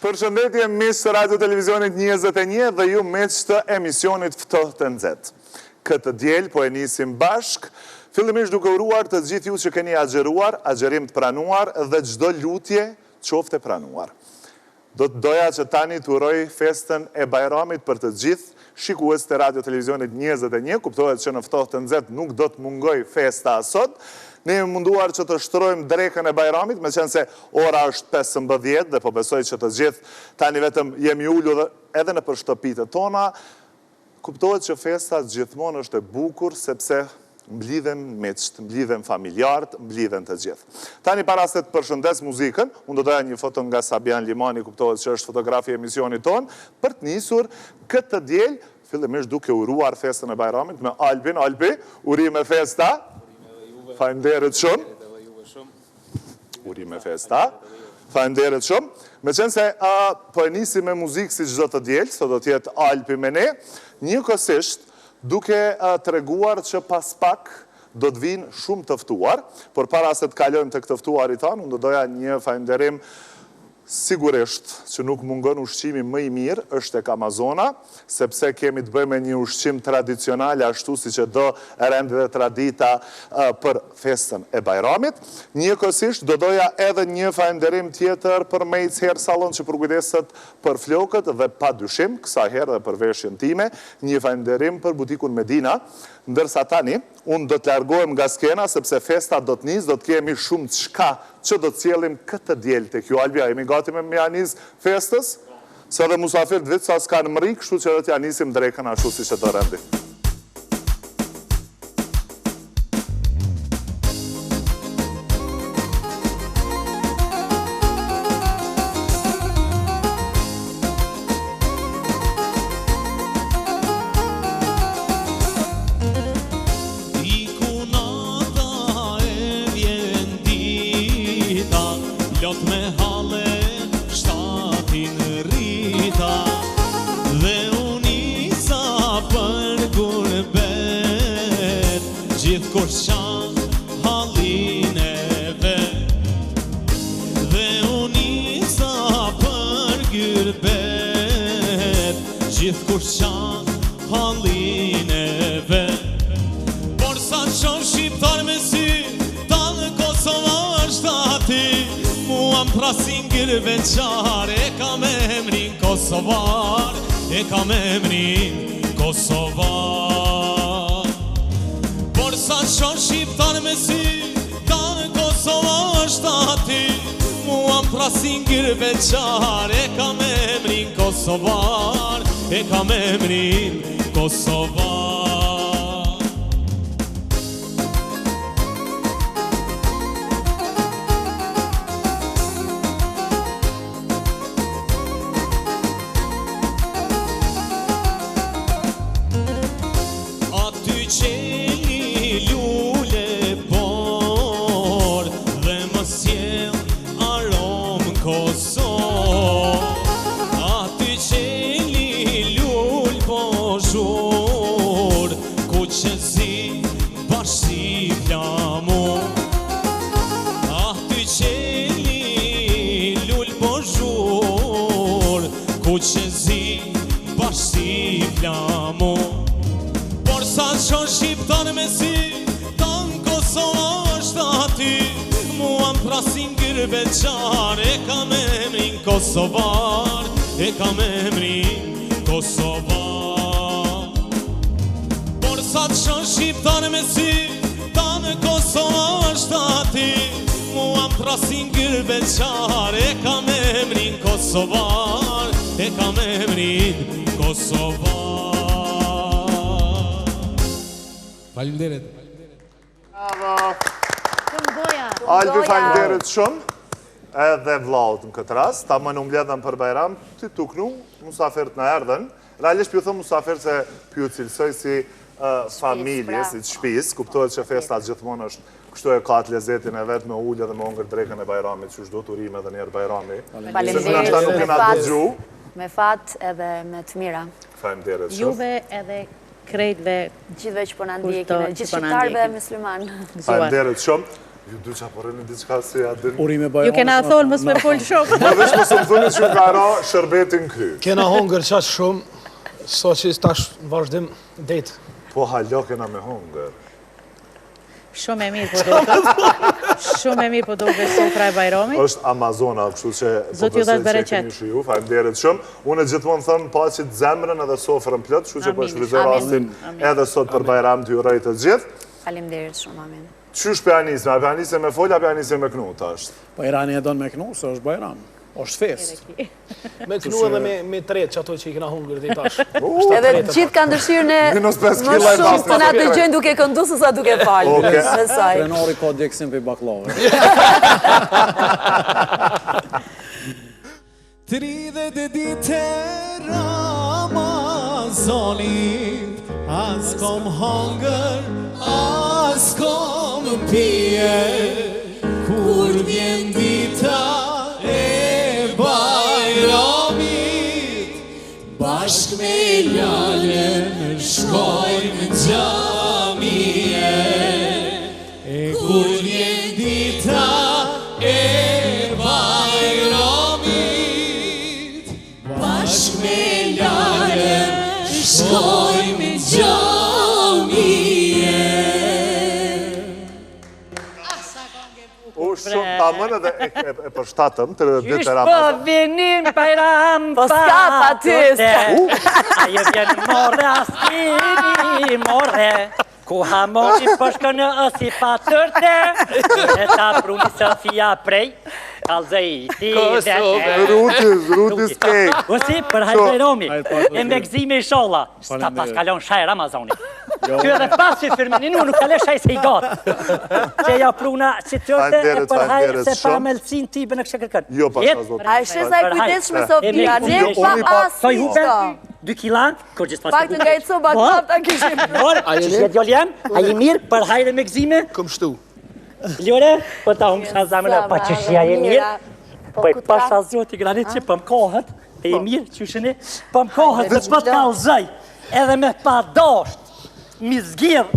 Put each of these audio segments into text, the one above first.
Përshëndetje miq të Radio Televizionit 21 dhe ju miq të emisionit Ftohtë të Nxehtë. Këtë diel po e nisim bashk, fillimisht duke uruar të gjithë ju që keni agjeruar, agjerim të pranuar dhe çdo lutje qofte pranuar. Do të doja që tani të uroj festën e Bajramit për të gjithë shikues të Radio Televizionit 21, kuptohet që në Ftohtë të Nxehtë nuk do të mungoj festa sot. Ne jemi munduar që të shtrojmë drekën e Bajramit, me qenë se ora është 15 dhe po besoj që të gjithë tani vetëm jemi ulur edhe në për shtëpitë tona. Kuptohet që festa gjithmonë është e bukur sepse mblidhen miqt, mblidhen familjarët, mblidhen të gjithë. Tani para se të përshëndes muzikën, unë do doja një foto nga Sabian Limani, kuptohet që është fotografi e emisionit tonë, për të nisur këtë diel, fillimisht duke uruar festën e Bajramit me Albin. Albi, urime festa. Faleminderit shumë. Urime festa. Faleminderit shumë. Me qenë se po e nisi me muzikë si çdo të diel, sot do të jetë Alpi me ne, njëkohësisht duke treguar që pas pak do të vinë shumë të ftuar, por para se të kalojmë të këtë ftuarit tanë, unë do doja një falënderim sigurisht që nuk mungon ushqimi më i mirë është tek Amazona, sepse kemi të bëjmë një ushqim tradicional ashtu si që do rend dhe tradita për festën e Bajramit. Njëkohësisht do doja edhe një falënderim tjetër për Mejc Hair Salon që përkujdeset për flokët dhe pa dyshim, kësa herë dhe për veshjen time, një falënderim për butikun Medina, ndërsa tani, unë do të largohem nga skena, sepse festa do të nis, do të kemi shumë të shka që do të cjellim këtë diel të kjo. Albia, jemi gati me mjanis festës? Se dhe musafir të vitë sa s'ka në mëri, kështu që do t'ja nisim drekën ashtu si që të rendi. E kam emrin Kosovar, e kam emrin Kosovar. Por sa qon shqiptar me si, ta në Kosova është ati, mua më prasin gjirë veçar, e kam emrin Kosovar, e kam emrin Kosovar. Por sa qon shqiptar me si, ta në Kosova është ati, mua më prasin gjirë veçar, e kam emrin Kosovar, e kam emrin Kosovar. Por sa qon shqiptar me si, ta në Kosova është ati, mua më prasin gjirë veçar, e kam emrin Kosovar, e kam emrin Kosovar. Faleminderit. Bravo. Albi, faleminderit shumë. Edhe vllaut në këtë rast, ta më në mbledhen për Bajram, ty tuknu, musafirët në erdhen. Realisht pju thëmë musafirët se pju cilësoj si familje, si të shpis, kuptohet që festa gjithmonë është kështu e ka të lezetin e vetë me ullë dhe me ongër drekën e Bajramit, që është do të urime dhe njerë Bajrami. Faleminderit. Me fat edhe me të mira. Faleminderit shumë. Juve edhe krejtve gjithve që po na ndjekin, gjithë shqiptarëve musliman. Faleminderit shumë. Ju dy që apërëni diçka si adin. Urime Bajram. Ju kena thonë mos me fol shumë. Më vesh më së më thuni që ju ka ra shërbetin kry. Kena hongër qaq shumë, so që tash në vazhdim det. Po halo kena me hongër. Shumë e mirë po duket. Shumë e mirë po duket sofra e Bajramit. Është Amazona, kështu që Zoti ju dhash bereqet. Ju, faleminderit shumë. Unë gjithmonë thënë paqit zemrën edhe sofrën plot, kështu që po shfrytëzoj rastin edhe sot për Bajram t'ju uroj të gjithë. Faleminderit shumë, amin. Qysh për anisme? A për anisme me folja, a për anisme me knu, është? Po Irani e donë me knu, se është Bajram. është fest. Me knu edhe me tret që ato që i kena hungër dhe i tash. Edhe gjithë kanë dëshirën e Minus 5 më kila e shumë pastë. të na dëgjojnë duke këndu se sa duke falë. Besoj. Trenori ka djekësim për baklave. 30 ditë Ramazanit, as kom hangër, as kom pije, kur vjen dita e Bajramit, bashk me ljalën shkojmë xhamie, e kur vjen dita e shkojmë gjamije. Shumë ta mënë edhe e përshtatëm të ditë Po Ramazan. vinim Bajram Po s'ka pa ty. Ajo vjen more askini more, ku hamoni përshkën në ësi pa tërte, e ta pruni Sofia prej, kalzej ti dhe Rutis kejt. Usi, për hajtë Bajrami, e me gzime i sholla, s'ta pas kalon shaj Ramazani. Kjo edhe pas që firmenin nuk kale shaj se i gatë. Që ja pruna që tërte e për hajtë se pa melcin ti bë në kështë kërkën. Jo, pasha zotë. A ishte sa i kujdeshme Sofia, ne pa Soj pasi hupe shto. 2 kilan, kur gjithë pas Pak të nga i coba klap ta kishim. Që shlet djol jam, a i mirë për hajre me gzime? Këm shtu. Ljore, po ta humë shna zamëna, pa që shja e mirë. Po e pasha zoti granit që për më kohët, e i mirë që shëni, për më kohët dhe për të kalzaj, edhe me pa dasht, mi zgjirë,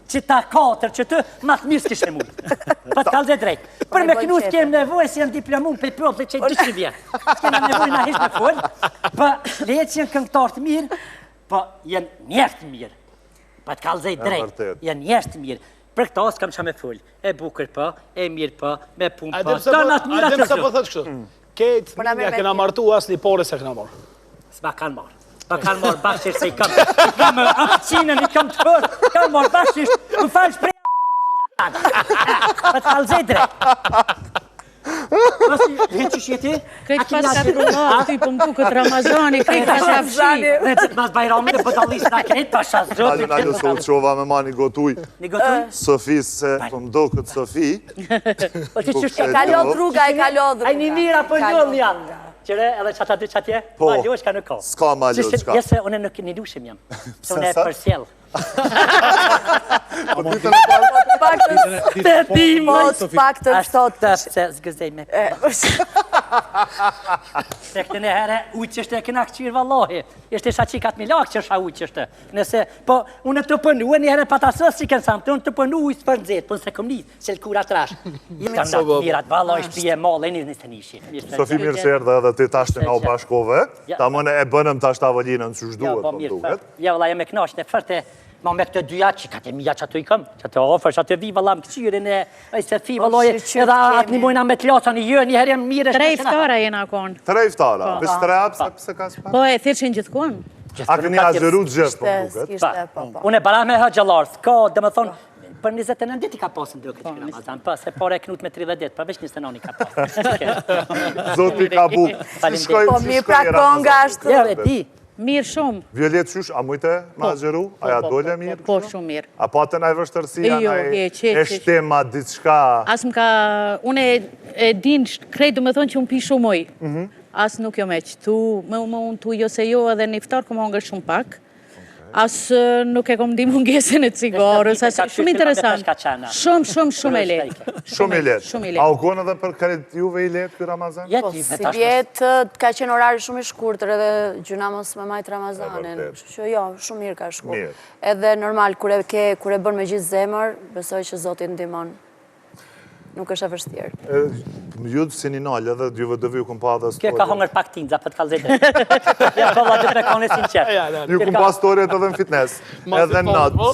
që ta 4 që të matë mirë s'kishme mujë. Për të kalzaj drejt. Për me kënu s'kem nevoj si janë diplomun për provë dhe që 200 vjetë. S'kem nevoj na hish me full, për lejet që janë këngëtar të mirë, për janë njerë të mirë. Për të kalzaj drejt, janë njerë të mirë. Për këta s'kam qa me full. E bukër për, e mirë për, me punë për. Adem se po thët kështu. Ketë nga kena martu asë një pore se kena marë. S'ma kanë marë. Ma kanë marë bashkësht se i kam akcinën, i kam të përë, kanë marë bashkësht, më falë shpreja për të kalzej drejt. Rënë që shjeti? Këtë pas ka pruna, ty për mku këtë Ramazani, këtë pas ka fshi. Rënë mas Bajrami dhe bëdallis nga kretë, pasha zotit. Nalë së të qova me ma një gotuj. Një gotuj? Sofis se po më do këtë Sofi. E kalo druga, e kalo druga. A një mira për njëllë janë. Qëre, edhe që ata dy që atje, ma ljoshka në ko. S'ka ma ljoshka. Jese, une në një lushim jam. Se une e përsjell. Të ti, Mos pak të sot. Se zgëzej me Se këtë në herë, ujqështë e këna këqyrë vallohi. Ishte isha qikat mi lakë që isha ujqështë. Nëse, po, unë të pënu, e një herë patasës që kënë samë, të unë të pënu ujtë për nëzit, për nëse këm një, se l'kura trash. Kanë datë mirat, vallohi shpije molle, një nisë të nishi. Sofi mirë se erdhe edhe ti tashtë nga u bashkove, ta mëne e bënëm tashtë avalinën që shduhet për duket. Ja, vëlla, jo me knasht në fërte, ma me këtë dyja që ka të mija që ato i këm, që ato ofër, që ato vi, vëlla, më këqyrin e se fi, vëlloj, edhe atë një mojna me t'loca një jë, një herjem mire. 3 iftara jena konë. 3 iftara, bis 3 apë, se ka s'pa? Po e thirë që në gjithë konë. A këni agjeru të gjithë për duket? Unë e bara me hëgjëllar, s'ka, dhe më thonë, për 29 dit i ka pasën duke që Ramazan, pa se pare e knut me 30 dit, pa veç 29 i ka pasën. Zoti ka bu. Po mi pra konga është. Ja, e di. Mirë shumë. Violet qysh, a mujte ma agjeru? A ja dole mirë? Po, shumë mirë. A patë në e vështërsia, Jo, në e shtema, diçka? Asë më ka, une e din krejt, du me thonë që unë pi shumë oj. Asë nuk jo me që tu, me unë tu jo se jo edhe një iftar, këmë hongër shumë pak. Asë nuk e kom di mungesën e cigarës, shumë interesant. Shumë e letë. Shumë i letë. Shumë i A letë. u konë edhe për kërët juve i letë për Ramazan? Po, si vjetë, ka qenë orari shumë i shkurtër edhe gjuna mos me majtë Ramazanin. Që jo, shumë mirë ka shku. Edhe normal, kur e bën me gjithë zemër, besoj që Zotin ndihmon. nuk është e vështirë. Ju si një nalë, edhe juve dëvi ju këmë pa dhe Kjo ka hongër pak tinza, për të kalzete. Ja, kolla dhe të me kone sinqer. Ju këmë pa storjet edhe në fitness, edhe në natë,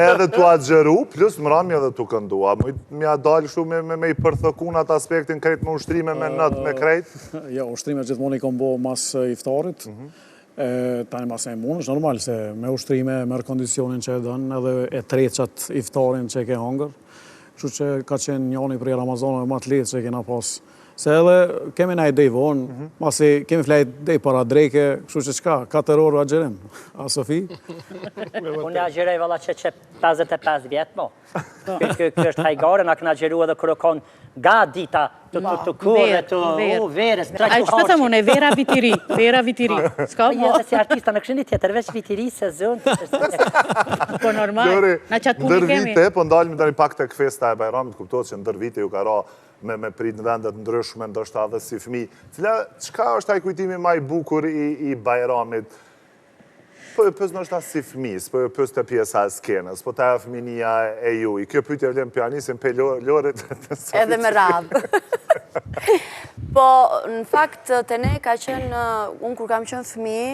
edhe tu agjeru, plus më rami edhe tu këndua. Mja dalë shu me i përthëkun atë aspektin krejt me ushtrime me natë me krejt? Ja, ushtrime gjithmonë i kom bo mas iftarit. Tani mas e mund, është normal se me ushtrime, merë kondicionin që e dënë, edhe e treqat iftarin që e ke hongër. Kështu që ka qenë njani prej Ramazanove më të letë që kena pas. Se edhe kemi na idej vonë, masi kemi flejt idej para drejke, kështu që qka, 4 orë agjerim. A, Sofi? Unë agjerej valla që 55 vjetë mo. Kjo është hajgare, na këna agjeru edhe kërë konë ga dita të kure, të verës. A që pëtë mune, vera vitiri, s'ka Po, si artista në këshëni tjetër, veç vitiri, sezon. po normal, na qatë punë Ndër kemi. vite, po ndalim të një pak të festa e Bajramit, kuptohet që ndër vite ju ka ra me prit në vendet ndryshme, ndoshta edhe si fëmi. Qka është taj kujtimi ma i bukur i Bajramit? Po e pës nështë si fëmis, po e pës të pjesa e skenës, po ta e fëminia e ju. I kjo pyjtje vlem pianisin pe loret. Edhe me radhë. Po, në fakt, të ne ka qenë, unë kur kam qenë fëmi,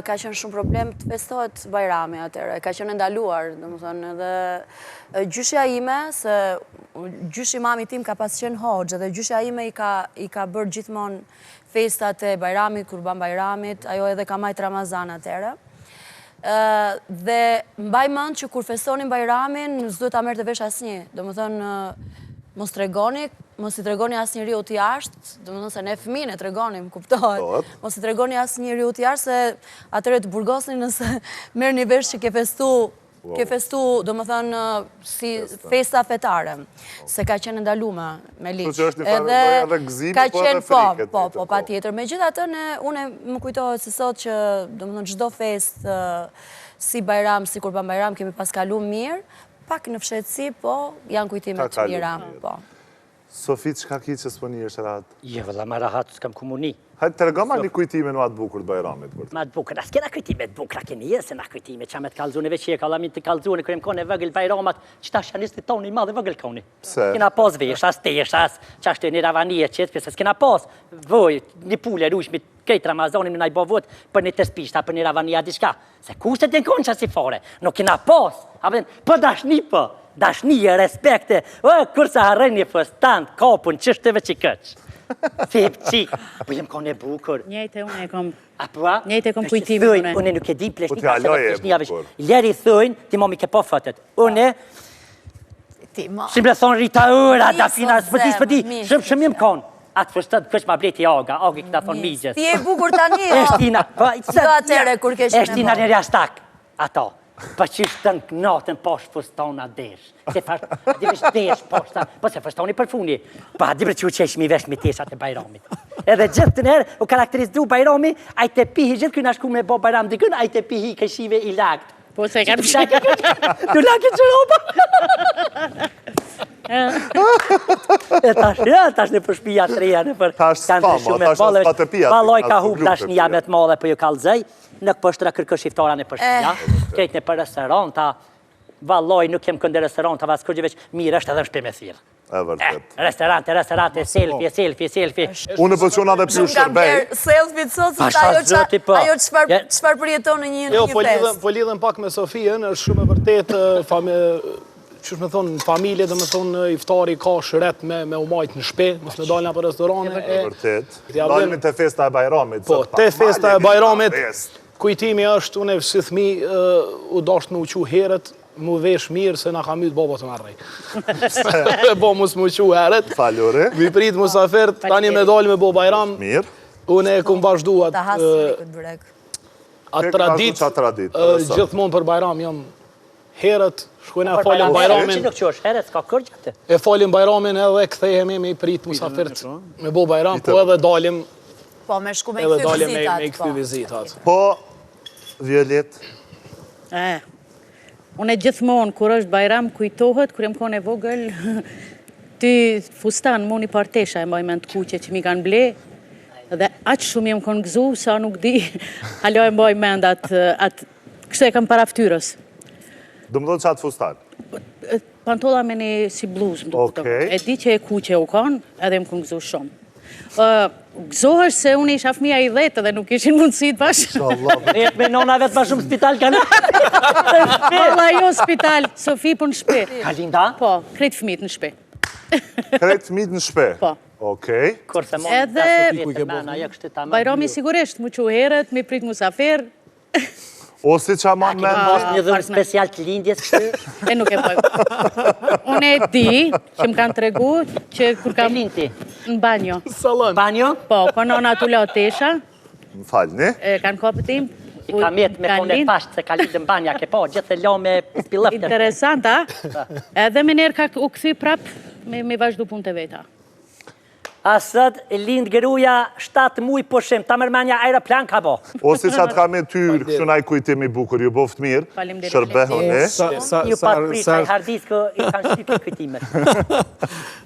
ka qenë shumë problem të festohet Bajrami atëre, ka qenë ndaluar, dhe më thënë, edhe gjyshja ime, se gjyshi mami tim ka pas qenë hoxhë, dhe gjyshja ime i ka bërë gjithmonë festat e Bajramit, Kurban Bajramit, ajo edhe ka majt Ramazan atëre. Dhe mbaj mend që kur festonin Bajramin, s'duhet ta merrte vesh asnjë. Domethënë mos i tregoni asnjëri u të jashtë, domethënë se ne fëmijën e tregonim, kuptohet. Mos i tregoni asnjëri u të jashtë se atëre të burgosni nëse merrni vesh që ke festu, domethënë si festa fetare, se ka qenë ndalume me ligj. Që është një farë edhe gëzimi, po edhe friket. Po, pa tjetër. Me gjitha të, une më kujtohet se sot që, domethënë, çdo fest si Bajram, si Kurban Bajram, kemi pas kalu mirë, pak në fshetësi, po, janë kujtime të mira. Sofi, qka ki që s'po një është rahat? Je, vëlla, ma rahat, s'kam kumuni. Hajtë të regama një kujtime në atë bukur të Bajramit. Ma të bukur, as kena kujtime të bukra, keni jesë na kujtime, që me të kalzune, veç që e kalamin të kalzune, kërëm kone vëgël Bajramat, që ta shanistit toni i madhe vëgël koni. Pse? Kena pas vesh, as tesh, as qashtë një ravanije qëtë, pëse s'kena pas voj, një pule rushmi, krejt Ramazanin në najbo vot për një tespishta, për një ravanija diçka. Se kushtet e në konë që si fare, nuk kena pas, për dashni për. Dashnije, respekte, kërsa harren një fëstant, kapun, qështëve që këq. Fip, qi, po jem kone bukur. Njëjtë unë e kom, Apua? njëjtë e kom kujtimin. Unë nuk e di pleshni, Po t'ja loje e bukur. Leri thëjnë, ti mami ke po fëtët. Unë, si me thonë Rita ura, da fina, s'pëti, shumë jem konë. Atë fëstët kësh ma bleti aga këta thonë migjes. Ti e bukur tani, Eshtina, atere kur kesh në Eshtina një rastak, ato. Pa qishtë të në natën poshtë fëstona desh. Se fash, adivesh desh poshtë, po se fëstoni për funi. Pa adivesh që u qeshmi vesh me teshat e Bajramit. Edhe gjithë të nërë, u karakterizdu Bajrami, a i te pihi, gjithë këna shku me bo Bajram dikën, a i te pihi këshive i lakt. Po se kam shak. Du laki që roba. E tash në përshpia të reja, në për Tash s'fama, tash në s'patëpia. Baloj ka hub tash një jamet male për ju kalzej, nuk pështëra kërkësh iftara në përshpia, krejt në për restoranta, valoj nuk jem këndë restoranta, vas kërgjë veç mirë është edhe shpe me thirë. E vërtet. Restorante, selfie. Unë për qona dhe pju shërbej. Selfie-t sot, ajo qëfar përjeton në një fest. Po lidhen pak me Sofien, është shumë e vërtet, që me thonë, familje dhe me thonë, iftari ka shëret me umajt në shpe, mos me dalina për restorane. Vërtet. Dalimi të festa e Bajramit. Po, të festa e Bajramit, kujtimi është, une si thmi, u dasht me uqu herët, mu vesh mirë se na ka mytë baba të marrej. Bo mus mu uqu herët. Falore. Mi prit musafert, tani me dalë me bo Bajram. Mirë. Une e kum vazhdu Ta hasë këtë bërek. atë tradit, gjithmonë për Bajram jam herët, shkojnë e falim Bajramin. Që është herët, s'ka kërgjë atë. E falim Bajramin edhe kthehemi me i prit musafirt me bo Bajram, po edhe dalim Po, me shku me edhe i dalim me i këthy këthy vizitat. Po, Violet, Unë e gjithmonë, kur është Bajram, kujtohet, kur jem kone vogël, ty fustan, mu një partesha e mbaj me në të kuqe që mi kanë ble, dhe aqë shumë jem konë gëzu, sa nuk di, halo e mbaj me në atë, kështë e kam para ftyrës. do më do të qatë fustan. pantolla me një si bluzë, më duket. Okej. E di që e kuqe u kanë, edhe më kënë gëzu shumë. Gëzohesh se unë isha fëmija i 10 dhe nuk ishin mundësit bashkë. Rjetë me nona vetë ma shumë spital kanë. Valla jo spital, Sofi për në shpe. Kalinda? Po, kretë fëmijët në shpe. Kretë fëmijët në shpe? Po. Okej. Kurse mon Edhe- Bajrami sigurisht, mu që herët, mi prit musafer, O si që ma me... Pas një dhëmë special të lindjes kështu. e nuk e bëjmë. Unë e di që më kanë tregu që kur E kam linti. në banjo. Banjo? Po, nona tu la tesha, Më falni. e kanë kopë tim. I ka mjetë me kone pashtë se ka lindë në banja, ke po, gjithë e lo me spilëftër. Interesant, a? Edhe me njerë ka u këthy prap me vazhdu punë të veta. Asët e lindë gëruja 7 muj pushim, ta mërmenja aeroplan ka bo. O si që atë ka me ty, kështu na i kujtimi bukur, ju boft mirë. Faleminderit. Shërbehoni. Ju pat pritë, a i hardis kë i kanë shtypë kujtimet.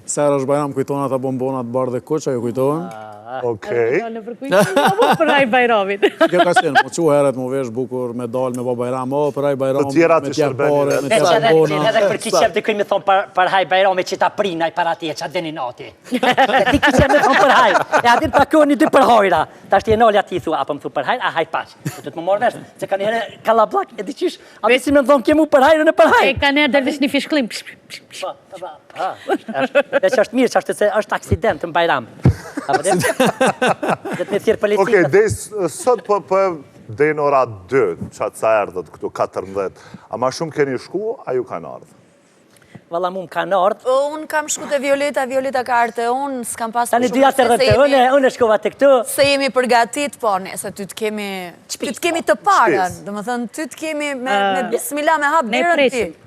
Ser është Bajram kujton ata bombonat bardh dhe kuqa, ju kujtohen? Okej. Për aj Bajramit. Kjo ka qenë, po që herët mu vesh bukur me dal me ba Bajram, o për aj Bajram, Të tjera me të tjerë shërbeni, pare, dhe. me tjerë bombona. Edhe për ki qef të këj me thonë për haj Bajrami që ta prinaj para ti e që atë deni nati. Dhe ti ki qef me thonë për haj. E adim ta këni dy për hojra. Ta shti e nolja ti thua, apo më thu për haj, a haj pash. Do të më morë vesh, se ka njëre kalablak, e di qysh, a si me thonë kemu për hajrën e për haj. E ka njerë dërvis një fishklim. Dhe që është mirë, që është se është aksident në Bajram. Apo dhe? Dhe të me thirë Okej, policitët. dej sot po dej në ora 2, qatë sa erdhët këtu 14, a ma shumë keni shku, a ju kanë ardhë? Valla mu më kanë ardhë. Unë kam shku të Violeta ka arte unë, s'kam pas Tani dyja të rëtë, unë shkova të këtu. Se jemi përgatit, po, nëse ty të kemi të parën, dhe më thënë, ty të kemi me bismillah me hap Ne derën ti. presim.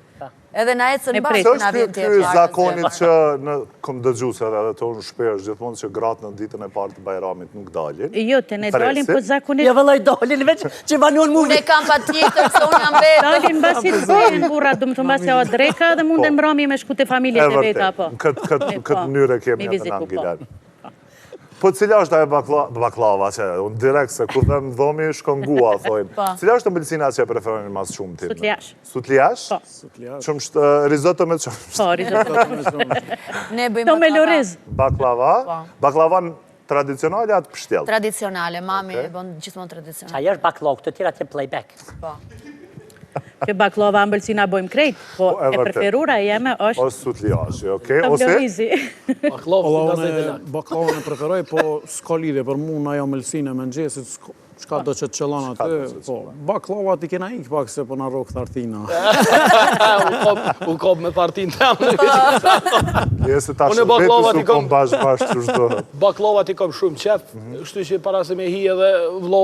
Edhe na ecën Ne bashkë Së na është vjen ky zakonit që në kom dëgju se edhe të unë shpesh gjithmonë që gratë në ditën e partë të Bajramit nuk dalin. Jo, të ne dalin, po zakonisht Jo vëllaj dolin veç që banon mu. Unë e kam pa tjetër, se unë jam vetë. dalin basi të bëjnë burrat, do më thëmë basi o dreka dhe mundën mbrami me shku të familje të veta, po. Këtë mënyrë e kemi Me edhe viziku, në po. Angilan. Po cila është ajo baklava që, unë direkt se ku them dhomi shkongua, thojnë. Cila është ëmbëlsina që e preferojnë mas shumë tim? Sutliash. Sutliash? Po. Risotto me qumshtë. Po, risotto. Ne bëjmë To me loriz. Baklava? Baklava tradicionale atë pështjellë? Tradicionale, mami e bën gjithmonë tradicionale. Ajo është baklog, të tjera të playback. Po. Që baklova ambëlsina bojmë krejt, po e e vërtet. preferura jeme është Ose sutliashi, okej? të Ose? lorizi. Baklavën e preferoj, po s'ka lidhje për mu në ajo melsinë e mëngjesit, çka do që të qëllon aty, po, baklava ti kena ikë pak se po na rrok thartina. U kop me partin të amë. Jese ta Unë shëmbetu baklava su t'i kom- kom bashkë që shdo. Baklovat i kom shumë qef, kështu që para se me hi edhe vlo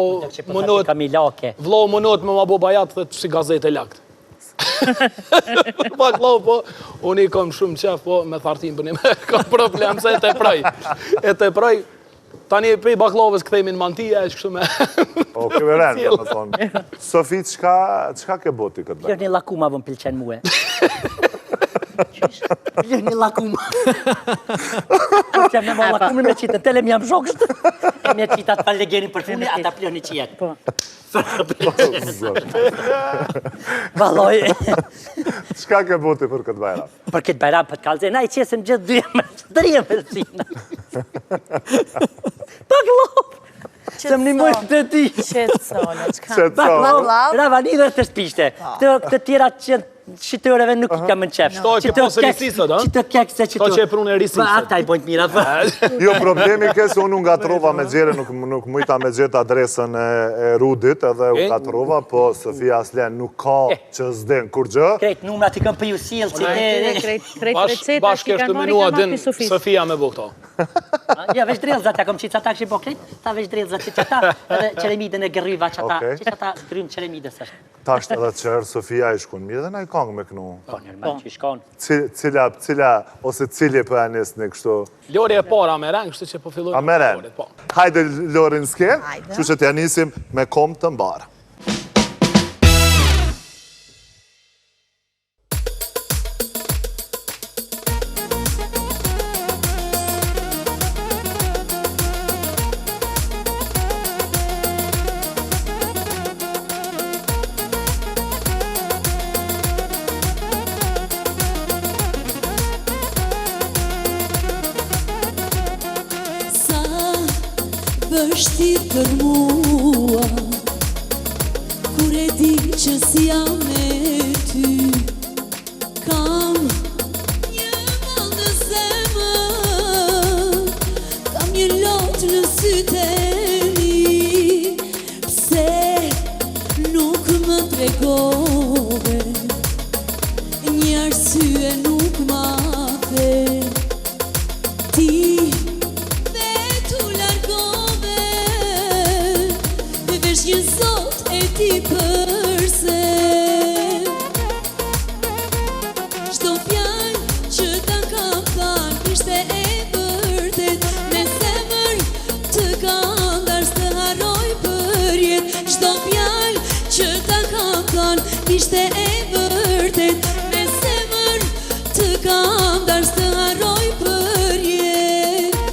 mënot, Kamilake. vlo mënot me ma bo bajat dhe si gazete lakt. Baklava po, unë i kom shumë qef, po me thartin për një me kam problem se e të praj. E të praj, tani prej baklavës këthejmi në mantija, e që kështu me... O, keme rëndë, më thonë. Sofi, qka ke boti këtë Lërë bëjnë? një lakuma vëm pilqen muë. Lërë një lakuma. Që me ma lakumë me qitë, tele mi jam shokështë. E me qitë atë legerin për funi, ata plëni qijet. Po. Valoj, Qka ke boti për këtë bajra? për këtë bajram, për të kalze, na i qesëm gjithë dhije me sina. Baklov! Se më një mojë të ti. Qetë sole, qka? Qetë sole. Baklava? Ravani dhe të shpishte. Këtë tjera që shqitëreve nuk i kam në qef. Shto e ke posë risisët, a? Që të kekse, që Shto që e prunë e risisët. Ata i bojnë të mirat. Jo, problemi ke se unë nga trova me gjere, nuk mujta me gjetë adresën e Rudit, edhe u nga trova, po Sofia Aslen nuk ka që zden kur gjë. Krejt numrat i kam për ju silë, që Krejt receta Bashkë që është kanë marrë i menua kanë din marrë Sofis. Sofia me bo këto. Ja, veç drellëzat, ja kom qitë ata kështë i bo krejt, ta veç drellëzat që ata, edhe qeremidën e gërriva që ata, Okej. që ata grymë qeremidës është. Tasht edhe qërë, Sofia i shkun mirë, dhe na i kongë me kënu. Po, nërmal që i shkon. Cila, ose cili për anis në kështu. Lori e para me rengë, kështu që po filloj. A meren? Po. Hajde Lorin s'ke, që që t'ja nisim me kom të mbarë. vështirë për mua, kur e di që si jam me ty. Kam një mall në zemër, kam një lot në sytë e mi. Pse nuk më tregove, një arsye nuk ma the. Ti vetu largove, vesh një zot e ti përse. Çdo fjalë që ta kam thënë ishte e vërtet, me zemër të kam darë s'të harroj për jetë. Çdo fjalë që ta kam thënë ishte e vërtet, me zemër të kam darë s'të harroj për jetë.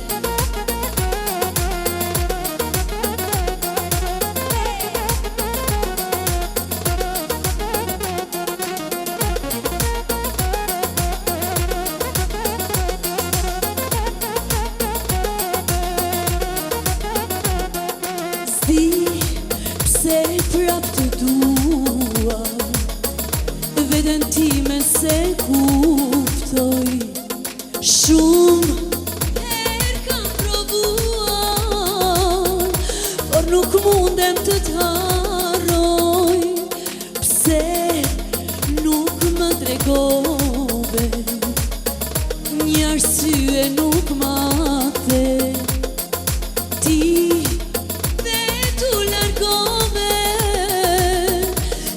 Si pse prap të dua, veten time se kuftoj. Shumë herë kam provuar, por nuk mundem të t'harroj. Pse nuk më tregove, një arsye nuk ma the. Ti vetu largove,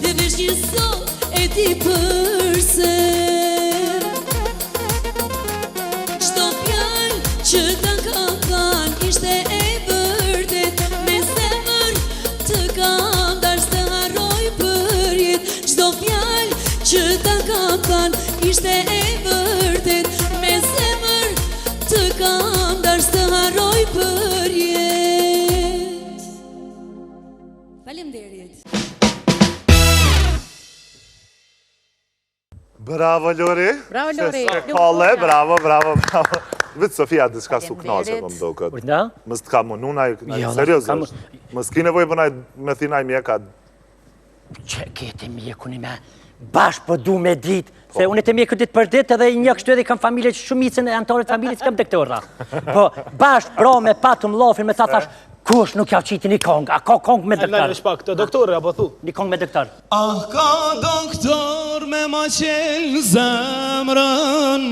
e vesh një zot e ti përse. Çdo fjalë që ta kam thënë ishte e vërtet, me zemër të kam darë s'të harroj për jetë. Çdo fjalë që ta kam thënë ishte e vërtet, me zemër të kam darë s'të harroj për jetë. Faleminderit. Bravo, Lori. Bravo, Lori. Kalle, bravo. Vetë Sofia, diçka su knaqe, më duket. Da? Mës t'ka munu, seriozisht. Mës ki nevoj për me thinaj mjeka. Që kete mjekun i me, bashkë po du me dit, se unë të mjeku ditë për ditë edhe një kështu edhe kam familje që shumicën e antarët familjes kam doktora. Po bashkë bro me patëm lofin, me ta thash, kush nuk ja qiti një kong, a ka kong me doktor? Në shpak, të doktore, apo thu? Një kong me doktor. Ah, ka doktor me ma qelë zemrën,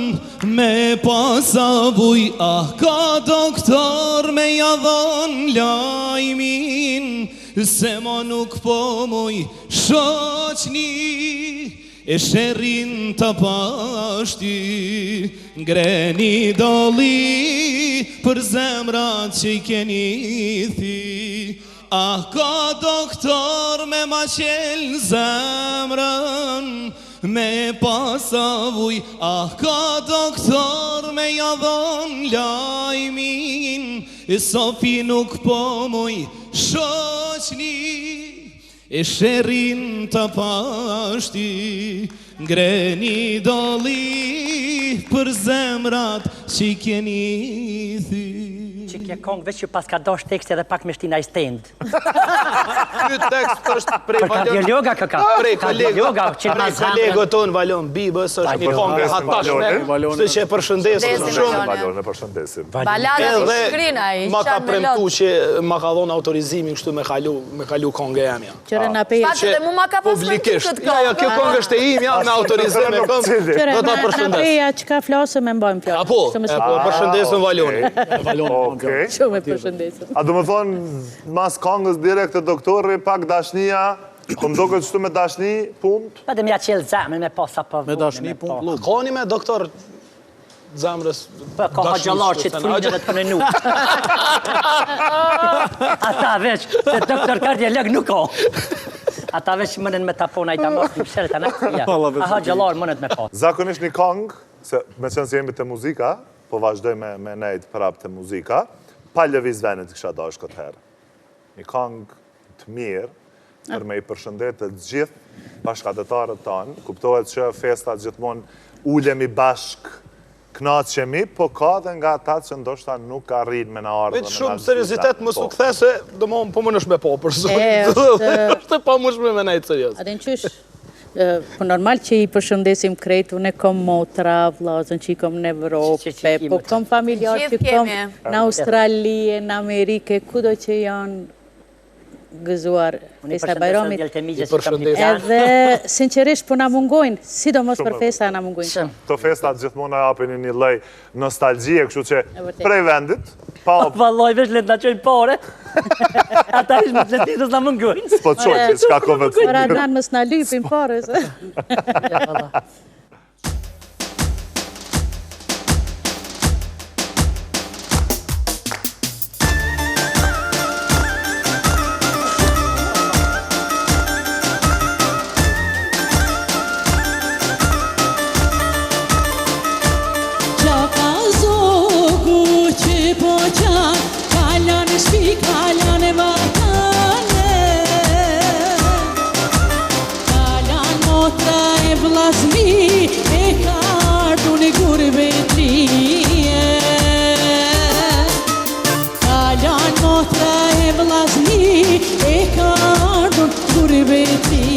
me pasavuj. Ah, ka doktor me jadhon lajmin, se ma nuk po muj shoqni. E shërin të pashti, ngreni doli për zemrat që i keni thi. Ah, ka doktor me ma qelë zemrën, me pasavuj. Ah, ka doktor me jadhon lajmin, Sofi nuk po muj shoqni. E shërin të pashti, ngreni doli për zemrat që i keni thi. Që kje kong veç që pas ka dosh tekst edhe pak me shtina i stend. Ky tekst është prej Për kardiologa këka. Prej Kardiologa që ma kolego ton Valon Bibës është një kong e hatashme, se që e përshëndesim shumë. Valon, e përshëndesim. Balada të shkrina i Ma ka qanë me premtu lot. që ma ka dhonë autorizimin kështu me kalu kongë e jamja. Qëre na pejë. Shpatë dhe mu ma ka pas premtu Publikisht. këtë Ja, kjo kongë është e imja, me autorizim e kongë. Qëre Do ta na përshëndes. peja që ka flasë me mbajmë fjallë. Apo, përshëndesën Valoni. Okej. Shumë e përshëndesëm. A do më thonë, mas kongës direkt të doktori, pak dashnia, po më doket qëtu me dashni, punt? Pa dhe mja qelë zemën me posa për Me dashni pun klub. Koni me doktor zemrës. Për ka gjallar që të frinë dhe të përnenu. Ata veç, se doktor kardiolog nuk ka. Ata veç mënen me tapona i ta mos një pësherë të në këtëja. Aha gjallar mënet me pas. Zakonisht një kongë, se me qenë se jemi të muzika, po vazhdoj me nejtë prap të muzika, pa lëviz venit kësha dash këtë herë. Një kongë të mirë, për me i përshëndet të gjithë bashkëdhetarët tanë, kuptohet që festat gjithmonë ulemi bashk knaqemi, po ka dhe nga ata që ndoshta nuk arrin me në ardhë. Vetë shumë seriozitet më su këthe se do më po më nësh me po, përso. është- Është pa më shme me nejtë serios. A din qysh, po normal që i përshëndesim krejt, unë e kom motra, vlazën që i kom në Evropë, po kom familjar që Gjithë kom kemi. në Australi, në Amerike, kudo që janë gëzuar festa Bajramit. Edhe, sinqerisht, po na mungojnë, sidomos për festa na mungojnë. Këto festat gjithmonë japin një lloj nostalgjie, kështu që vërtet. prej vendit, pa Valloj, vesh le të na qojnë pare. Ata ishë në pletitës na mëngojnë. po të qojnë, s'ka kove të Për Adnan mës na lypin pare, se. Gjaka zogu që po qanë, kalan e shpi, kalan e vatane. Kalan motra e vllazmi, e ka ardhur në gurbetrie. Kalan motra e vllazmi, e ka ardhur në gurbetrie.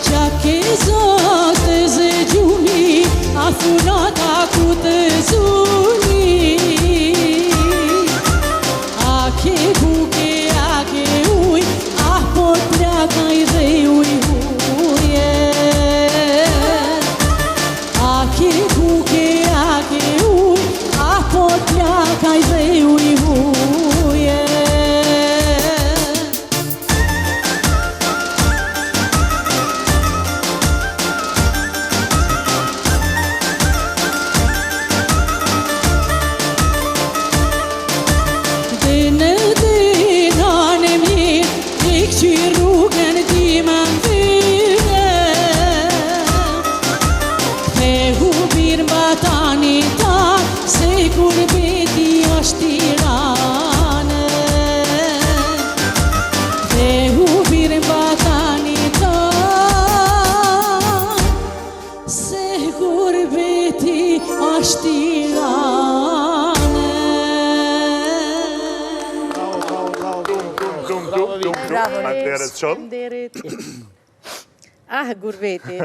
Qake zote zë gjuni, a thunata ku të zuni. A ke buke, a ke uj, a po plakaj dhe uj uje. A ke buke, a ke uj, a po plakaj dhe uj uje. Dënë dënan e mirë, e këqy rrugën ti më mbyre. Kthehu mirë batani ta, se gurbeti është Tirane. Kthehu mirë batani ta, se gurbeti është Tirane. Atëherë të qënë. Derit. Ah, gurbeti.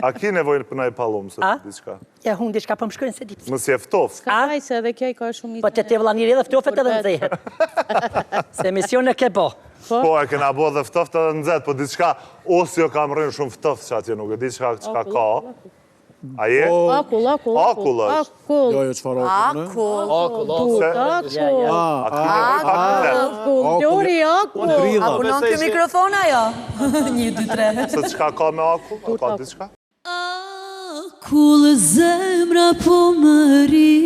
A ki nevojnë për nëjë palum, se A? diçka? Ja, hunë diçka për më shkojnë se ditë. Mësje ftof. Ka kaj se edhe kjo i ka shumë Po të te vëlla njëri edhe ftofet edhe nëzehet. Se emision e ke bo. Po, e kena bo dhe ftoft edhe nëzet, po diçka, ose jo kam rënë shumë ftoft që atje nuk e diçka qka ka. A je? Akull. Akull është. Akull. Jo, jo, qëfar akull, Akull. Gjori, akull. A punon kjo mikrofon ajo? 1, 2, 3. Se qka ka me akull? A ka diçka? Akull zemra po më ri,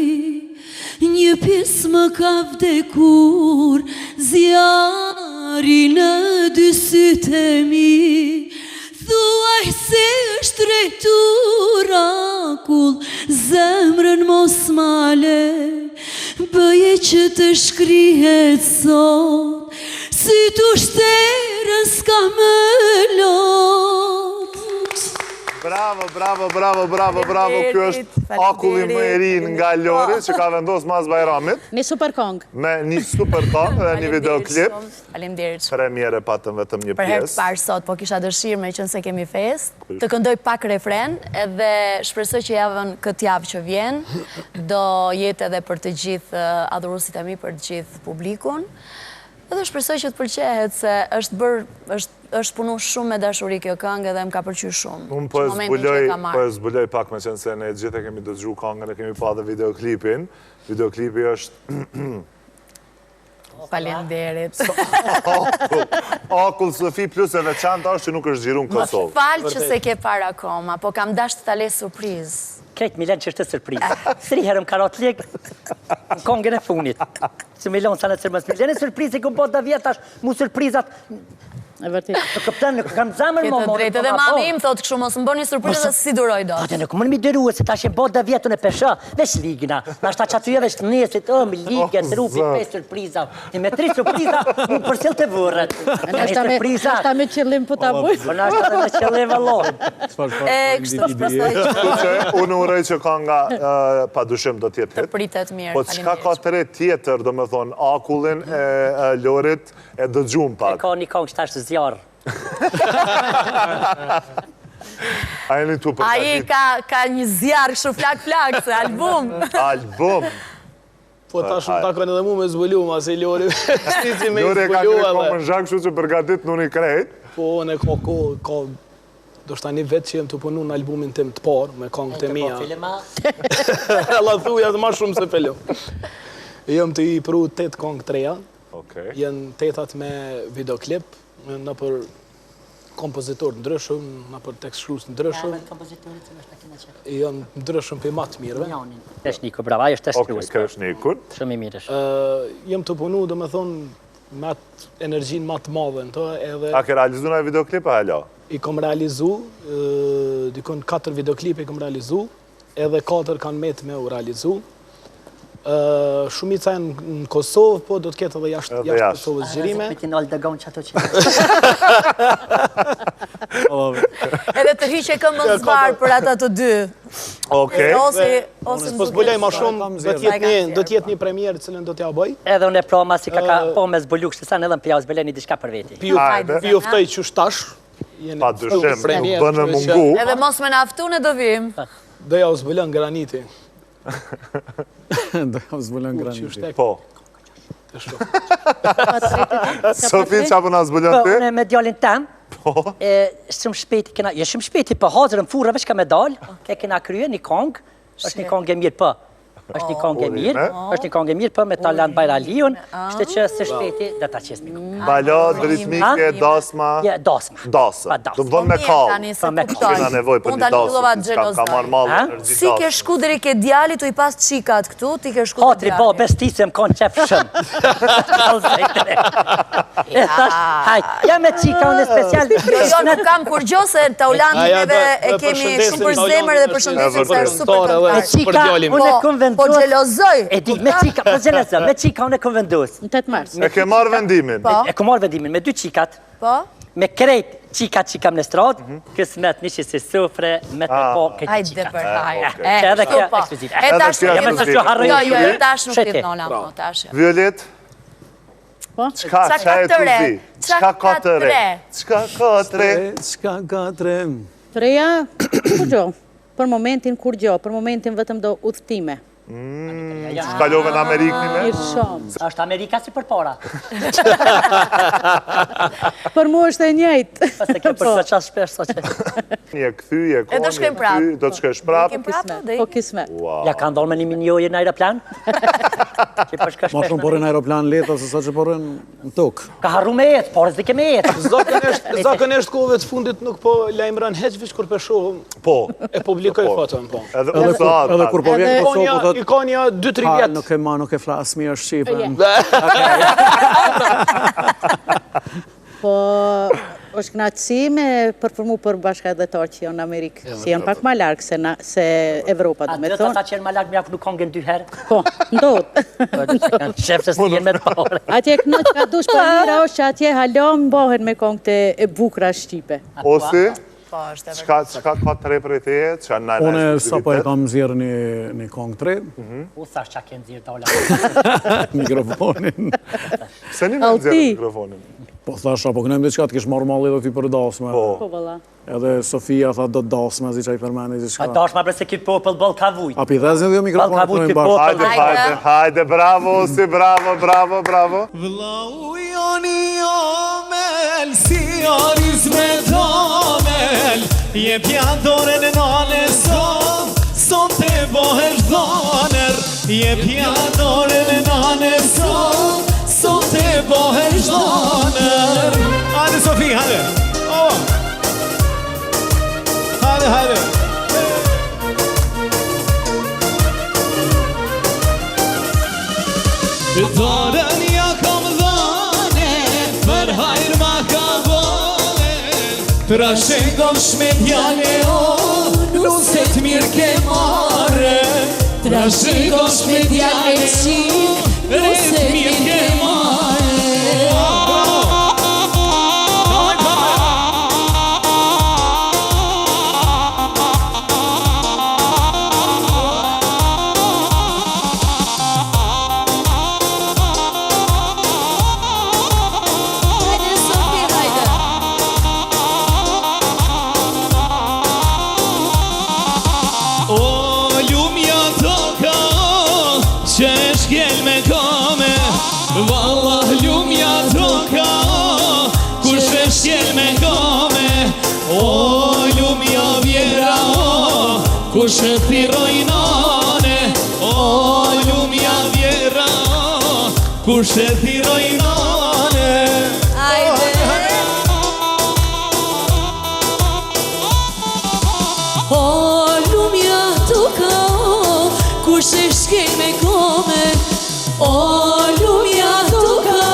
një pjesë më ka vdekur, zjari në dy sytë e mi. Thuaj se është drejtur akull, zemrën mos male, bëje që të shkrihet sot, si të shterën s'ka më lot. Bravo. Kjo është akulli më i ri nga Lori, që ka vendos mas Bajramit, Një super kong. me një super kong dhe një videoklip. Faleminderit. Premiere patëm vetëm një Për herë të pjesë. parë sot, po kisha dëshirë me qënë se kemi fest, të këndoj pak refren, edhe shpresoj që javën këtë javë që vjen, do jetë edhe për të gjithë adhurusit e mi, për të gjithë publikun. Edhe shpresoj që të pëlqehet, se është punu shumë me dashuri kjo këngë edhe më ka pëlqyer shumë. Unë po Që momentin që e ka marrë. e zbuloj pak me qenë se ne gjithë e kemi dëgju këngën e kemi pa dhe videoklipin. Videoklipi është Faleminderit. Akull Sofi plus e veçanta është që nuk është xhiru në Kosovë. Falë që se ke para akoma, po kam dash të ta lej surprizë. Kejtë Milen që është të sërprizë. Sri herëm karat lik, në kongën e funit. Se Milen sa në sërmës. Milen e sërprizë i këmë po të vjetash, mu sërprizat E vërtet. Të këptën, nuk kam zamër Ke të drejtë edhe mami im thotë kështu, mos më bëni surprizë si duroj do. Po të nuk më dëru, se tash e bot dhe vjetën e pesha, veç ligna. Nashta që aty e veç të nesit, mi ligje, trupi, 5 surpriza. E me 3 surpriza, më përsil të vërët. Nashta me qëllim po ta buj. Po nashta dhe me qëllim vëllon. Kështu shpresoj Unë uroj që ka nga pa dushim do t'jetë të hit. pritet mirë. Po çka ka të re tjetër, do me thonë, akullin e Lorit e dëgjum E pak. ka një kongë që tash zjarë. A jeni tu Ai përgatit ka një zjarë kështu flak, se album. album. Po tash më takon edhe mu me zbulu, ma se Lori shtici me Lori ka zbulu kërë edhe. komën zhak, shu që përgatit në një krejt. Po, në ka do shta një vetë që jem të punu në albumin tim të parë, me kongët e mija. La thuja të ma shumë se pello. Jem të i pru 8 kongë të reja, jenë 8 me videoklip, në për kompozitor të ndryshëm, në për tekst shkrus të ndryshëm. Jenë ndryshëm për matë mirëve. Teshniko, brava, ajo është tekst shkrus. Kreshnikun. Shumë i mirë është. Jem të punu, do me thonë, me atë energjin ma të madhe në të, edhe... A ke realizu në videoklip, a halo? I kom realizu, dikon 4 videoklipe i kom realizu, edhe 4 kanë metë me u realizu. Shumica në Kosovë, po do të ketë edhe jashtë Kosovës zgjirime. Pitin olë dëgon që ato që... Edhe të hiqe këmbën zbarë për ata të dy. Okej. Ose Po s'bulej ma shumë, do t'jetë një premierë cilën do t'ja bëj. Edhe unë e proma si ka po me zbulu kështë sa në edhe më pja zbulej një diçka për veti. Pi uftoj që shtash. Pa dyshim, nuk bënë mungu. Edhe mos me naftu në do vim. Dhe ja u zbulon graniti. Do zbulon graniti. Po. Sofi, qa për nga zbulon Po, ti? unë me djallin tem, shumë shpeti kena, shumë shpeti për hazërën furë, veç ka me dal, ke kena krye një kongë, është një kongë e mirë për. është një kongë e mirë, është një kongë e mirë për me talent Bajraliun, kështu që së shpeti dhe ta qesë mikon. Balad, ritmike, dasma. Dasma. Dasa. Do më thonë me kallë. Kena nevoj për një dasë, ka marrë malë energi Si ke shku dheri ke djali të i pas qikat këtu, ti ke shku të Hatri, bo, bestisë më konë qef shëmë. E thash, hajt, ja me qika unë special. Jo, nuk kam kur gjo se Taulandin edhe e kemi shumë për zemër dhe përshëndesim se është super këngëtar. Unë e konvendus. Po gjelozoj. E di, me qika, po gjelozoj, me qika unë e konvendus. Në 8 mars. E ke marrë vendimin? E ku marrë vendimin, me 2 qikat. Po? Me krejt qikat që kam në stradë, kësmet mishi si sufre, me të po këtë Hajde qikat. për hajde. Edhe kjo ekskluziv. E tash nuk Edhe kjo jetë. Jo, tash nuk jetë nona, po tash. Violet? Po? Qka e të zi? Qka ka të re? Qka ka të re? Qka ka të re? Treja, kur gjo? Për momentin kur gjo, për momentin vetëm do udhtime. Shkallove në Amerikë një me? Mirë shumë. Është Amerika si për para. Për mu është e njëjtë. Pase kjo për të qasë shpesh so që. Një këthy, e E do shkojmë prapë. do të shkojsh prapë. Po kismet. Ja ka ndonë me një minjoje në aeroplan? Që për shka Ma shpesh shumë porën në aeroplan leta se sa që porën në tokë. Ka harru me jetë, por s'di ke me jetë. Zakonisht kohëve të fundit nuk po lajmëran heq vish kur peshohëm. Po. E publikoj foton, po. Edhe kur po vjen Kosovë, po thot, Ikonja 2-3 "Ha, vjetë. nuk e flasë mirë Shqipën. Po, është knatësi me përformu për bashkëdhetar që janë në Amerikë, si janë pak ma largë se Evropa, do me Dhe ta thonë. qenë ma largë me afru kongën 2 herë. Po, ndodhë. Shef se s'jenë me të pare. Atje knat ka dush për mira është që atje halon mbohen me kongët e bukra Shqipe. Osi, Po, është e qka ka të re për e teje? Qa në Une sa po e kam zirë një kongë tre, U thash qa kënë zirë dola. mikrofonin. Se një me nëzirë mikrofonin? Po thash, apo kënëm diçka të kish marrë malli do t'i për dasme. Po, vëlla. Edhe Sofia tha do dasme, zi qa i përmeni, zi A shka. dash ma bre se ki popël bëll ka vujt. A pi dhezin dhe jo mikrofonin Balka të vujt në ki bashkë. popël. Hajde, bravo, Osi, bravo. Vlau joni omel, si aris me domel, je pja dorën në nane son të bohesh doner, je pja dorën në nane son të bohesh doner. Hajde Sofi, hajde. Hajde. Dorën ja kom dhane, për hajr ma ka bo Trashëgosh me djale o, nuse t'mirë ke mare. Trashëgosh me djale qik, nuse t'mirë ke mare. Vallah lumja toka, kur sheshjel me kame. O lumja vjera o, kur shethiroj nane. O lumja vjera o, kur shethiroj nane. O lumja toka, kur sheshjel me kame. O lumja toka,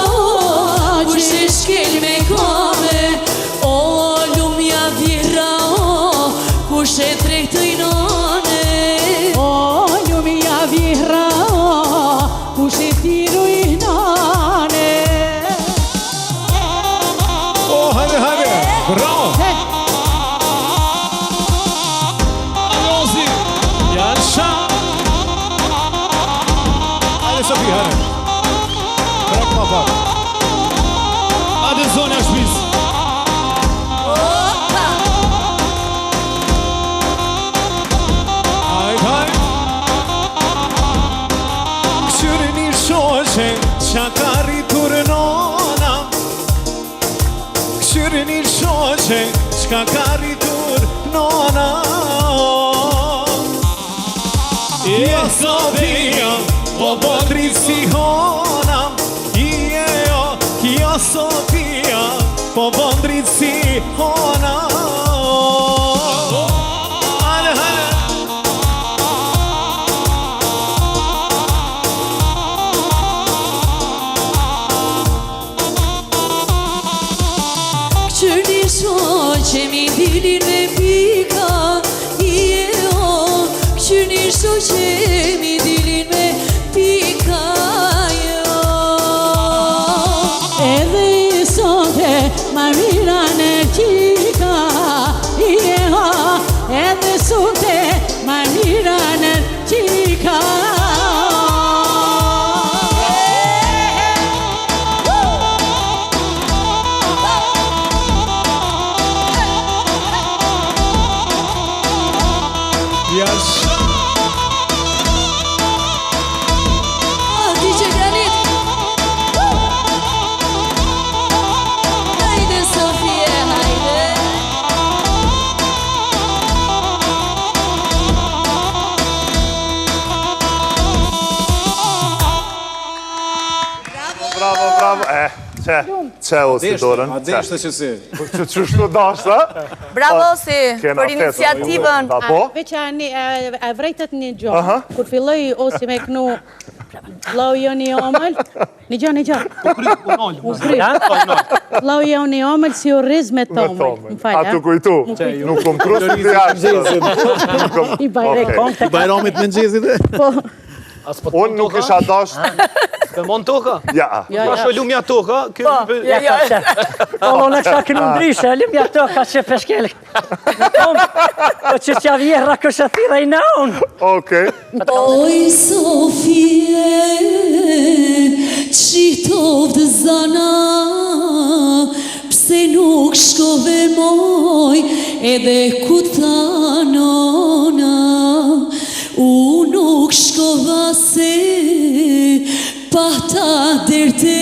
kur sheshkel me kame. O lumja vjera o, kur shetrejtoj nane. O lumja vjera o, kur shetiroj nane. O, hajde, bravo! Rozi, Jasha. Sofia, hajde. Bravo, ma pak. Hajde zonja shpis. Hajde. Këshyri një shoqe, qa ka rritur nona. Këshyri një shoqe, qa ka rritur nona. Sofia, po bodrit si hona. Kjo Sofia, po bodrit si hona. Hale, hale. Këqyrni shoqe mi dilin me pika. Këqyrni shoqe mi dilin me pika. Edhe sonte ma mira në qika. Edhe sonte ma mira në qika. DJ Granit. Hajde Sofie, hajde. Bravo. Që o si dorën? A deshte që si. Që shtu dashta? Bravo si për iniciativën. Veç a vrejtët një gjohë, kur filloj osi me kënu lau jo një omël, një gjo. U kry. Lau jo një omël si u riz me tomël. Më falja. A tu kujtu? Nuk kom kru së të jashtë. I bajrek. Bajramit me nxezit e? Po. Unë nuk isha dasht. Për mon toka? Ja. Ka shë lumja toka? Ja ka që. Olo në kësha kënu ndryshe, lumja toka që peshkel. Po që që vjerra kështë thira i naun. Okej. Oj Sofie, qitov të zana, pse nuk shkove moj, edhe ku tha nona. U nuk shkova se pata derte,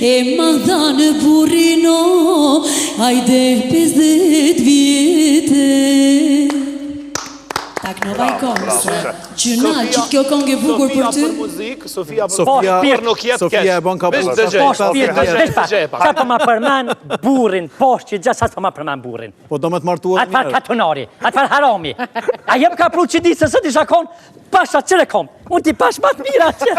e ma dha në burino, hajde 50 vjete. Tak në vaj kongës, gjëna, qitë kjo kongë e bukur për ty? Sofia për muzikë, Sofia për shpirt. nuk jetë kesh. Sofia e bon ka Vesh për. Qa për ma përmen burin, poshtë që gjasat për ma përmen burin. Po do me të martuar Atëfar katonari, atëfar harami. A jem ka pru që di se së di shakon, pasha qëre kom. Unë ti pash ma të mira që.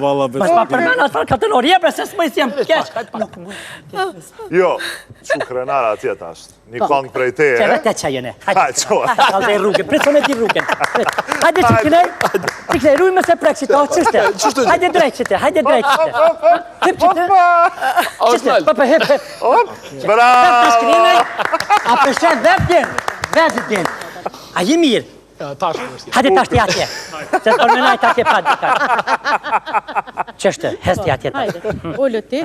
Valla Mas ma përmena të farë kategori, bre se s'më jam kesh. Jo, që krenara atjet ashtë. Një kong prej te, Që vete që jene. Hajde, qoa. Hajde e rrugën, presone ti rrugën. Hajde që kënej, rrujme se prekshit, o qështë. Hajde drejqite, hajde drejqite. Hip qite. Qështë, pëpë hip. Bravo! A përshen vetë din. A ji mirë. Tash është. Hajde tash ti atje. Se të përmenaj të atje pa dikar. Qështë, hes ti atje. Hajde, ullë ti.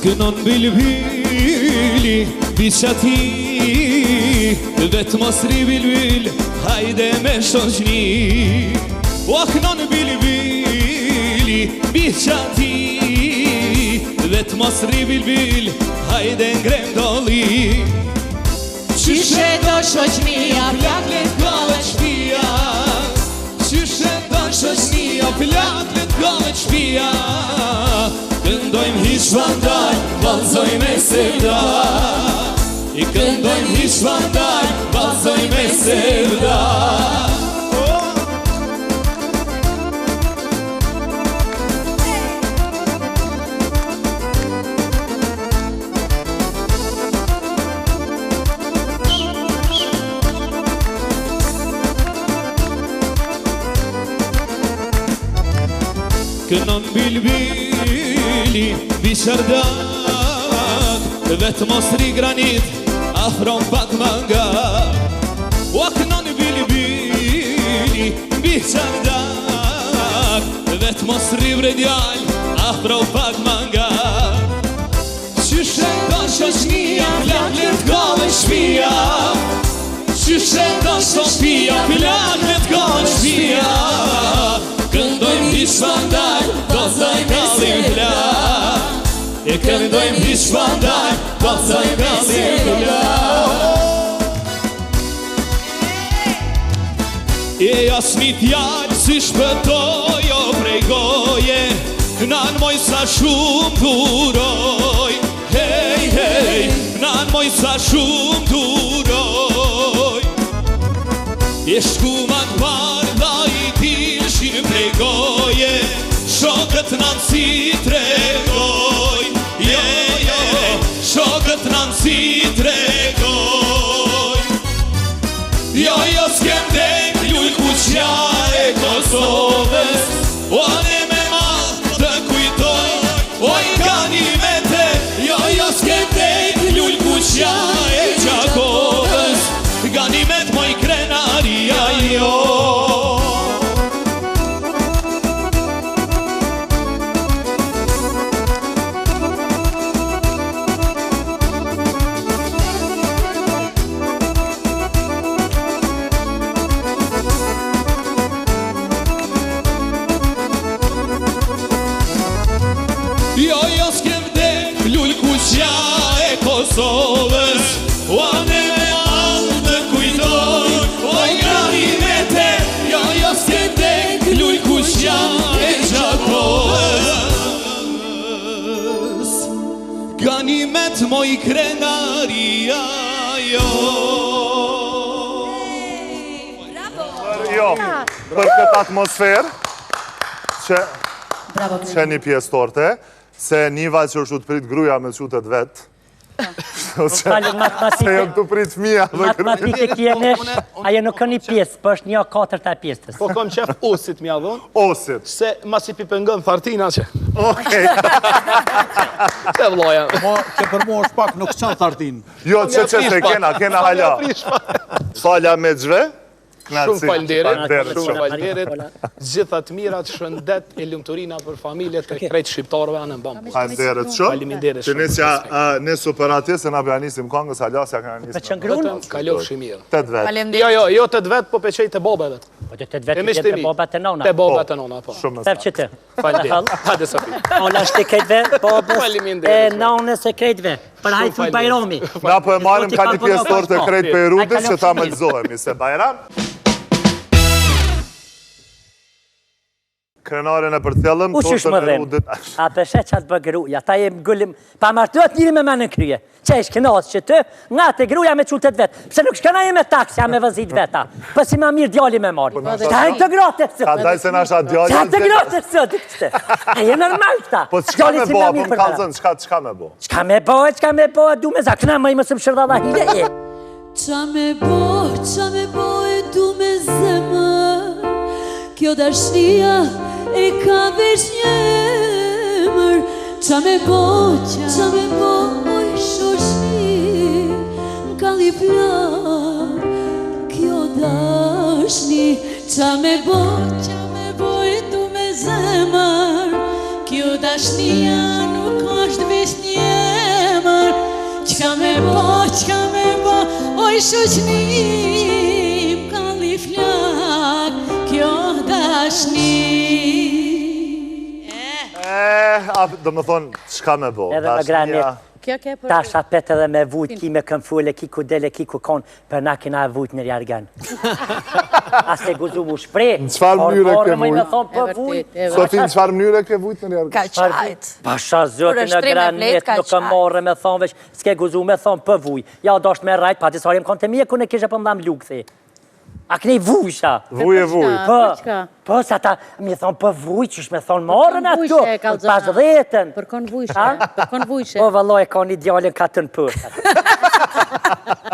Kënon bilbili, biqati, vetë mosri bilbil, hajde me shoqni. O kënon bilbili, biqati, vetë mosri bilbil, hajde ngrem doli. Qyshe do shoqnia, plak let gale shpia. Qyshe do shoqnia, plak let gale shpia. Këndojmë hiç vandaj, balzoj me sevda. I këndojmë hiç vandaj, balzoj me sevda. Kënon bilbili, biçardak, vetë mosri granit, afron pak manga. O kënon bilbili, biçardak, vetë mosri vredjal, afron pak manga. Qyshe do shoqnia, plak let gale shpia. Qyshe do shoqnia, plak let gale shpia. Këndojmë hiç vandaj, balzoj kalim plak. E këndojmë hiç vandaj, balzoj kalim plak. E jasni fjallë si shpëtoj o prej goje, nan moj sa shumë duroj. Hej, hej, nan moj sa shumë duroj. E shkumat bardha i tilshin prej goje, shokët nan si tregoj. Shokët nan si tregoj. Jo, s'kem dek lull kuqja e Kosovës, o ne me ma të kujtoj, o i ganimete. Jo, s'kem dek lull kuqja e Gjakovës, ganimet moj krenaria jo. Jo, s'kem dek lull kuqja e Kosovës, o ne me malë të kujtoj, o i ganimete. Jo, s'kem dek lull kuqja e Gjakovës, ganimet moj krenaria jo. Jo, për këtë atmosferë, që një pjesë torte, se një vaj që është të prit gruja me qutët vetë. Se jam të prit fëmija dhe gruja. Matematikë jenesh, ajo nuk ka një pjesë, për është një katërt e pjesës. Po kom qef osit mja dhonë. Osit. Se mas i pipëngën thartina që. Okej. Se vloja. Mo, që për mu është pak nuk qanë thartin. Jo, që se kena hala. Falja me gjve. Shumë falderit, shumë shumë falderit. Gjitha të mirat, shëndet e lumturina për familjet e krejt shqiptarëve anë mbam. Falderit shumë. Faleminderit Që shumë. nësja nësë për atje, se na bëja nisim kongës, halasja ka Me nisim. qëngrunë? Kalof shimirë. 8 vetë. Jo 8 vetë, po peqej të babeve. Po të të vetë të boba të nona. Të baba të nona, po. Shumë Tep që të. Falderit. Hajde Safi. Ola është të krejtve, babës e Faleminderit. nonës e krejtve. Për hajtë fut Bajrami. Na po e marim ka një pjesë torë të krejt për Rudit që ta më lëzohemi se Bajram. Krenare në përcjellëm, U qysh më dhenë. A përshë që atë bë gruja, ta jem gullim, pa martuat njëri me me në kryje. Që ishë kënasë që të, nga të gruja me qultet vetë. Pse nuk shkëna me taksja me vëzit veta. Për si ma mirë djali me marë. Qa e të gratë të Ka daj se nasha djali... Qa të gratë të sëtë këtë. A je normal këta. Po qka me bo, po më kalëzën, qka me bo? Qka me bo, du me zakna, më i më së më shërda da hile e. Qa me bo e du me zemër. Kjo dashnia e ka veç një emër. Qa me bo, oj shoshni, m'kalli plak, kjo dashni. Qa me bo e du me zemër. Kjo dashnia nuk është veç një emër. Qa me bo, oj shoshni, m'kalli plak, kjo dashni. Do më thonë, qka me bo? Edhe më granit. Kjo ke për... Ta shapet edhe me vujt, ki me këmfull, ki ku dele, ki ku konë, për na kina vujt në rjargan. A se guzu mu shprej. Në qfar mënyre ke Me vujt? thonë për vujt. Sofie, në qfar mënyre ke vujt në rjargan? Ka qajt. Pasha zëtë në granit, nuk e morë me thonë veç, s'ke guzu me thonë për vujt. Ja, do është me rajt, pa të sarim konë të mje, ku ne kishe për mdam lukë, the. A kënej vujsha. Vuj e vuj. Po, sa ta mi thonë për vujt, qësh me thonë morën ato, pas dhetën. Për kon vujshe. Po, vëlloj, ka një djallin ka të në për.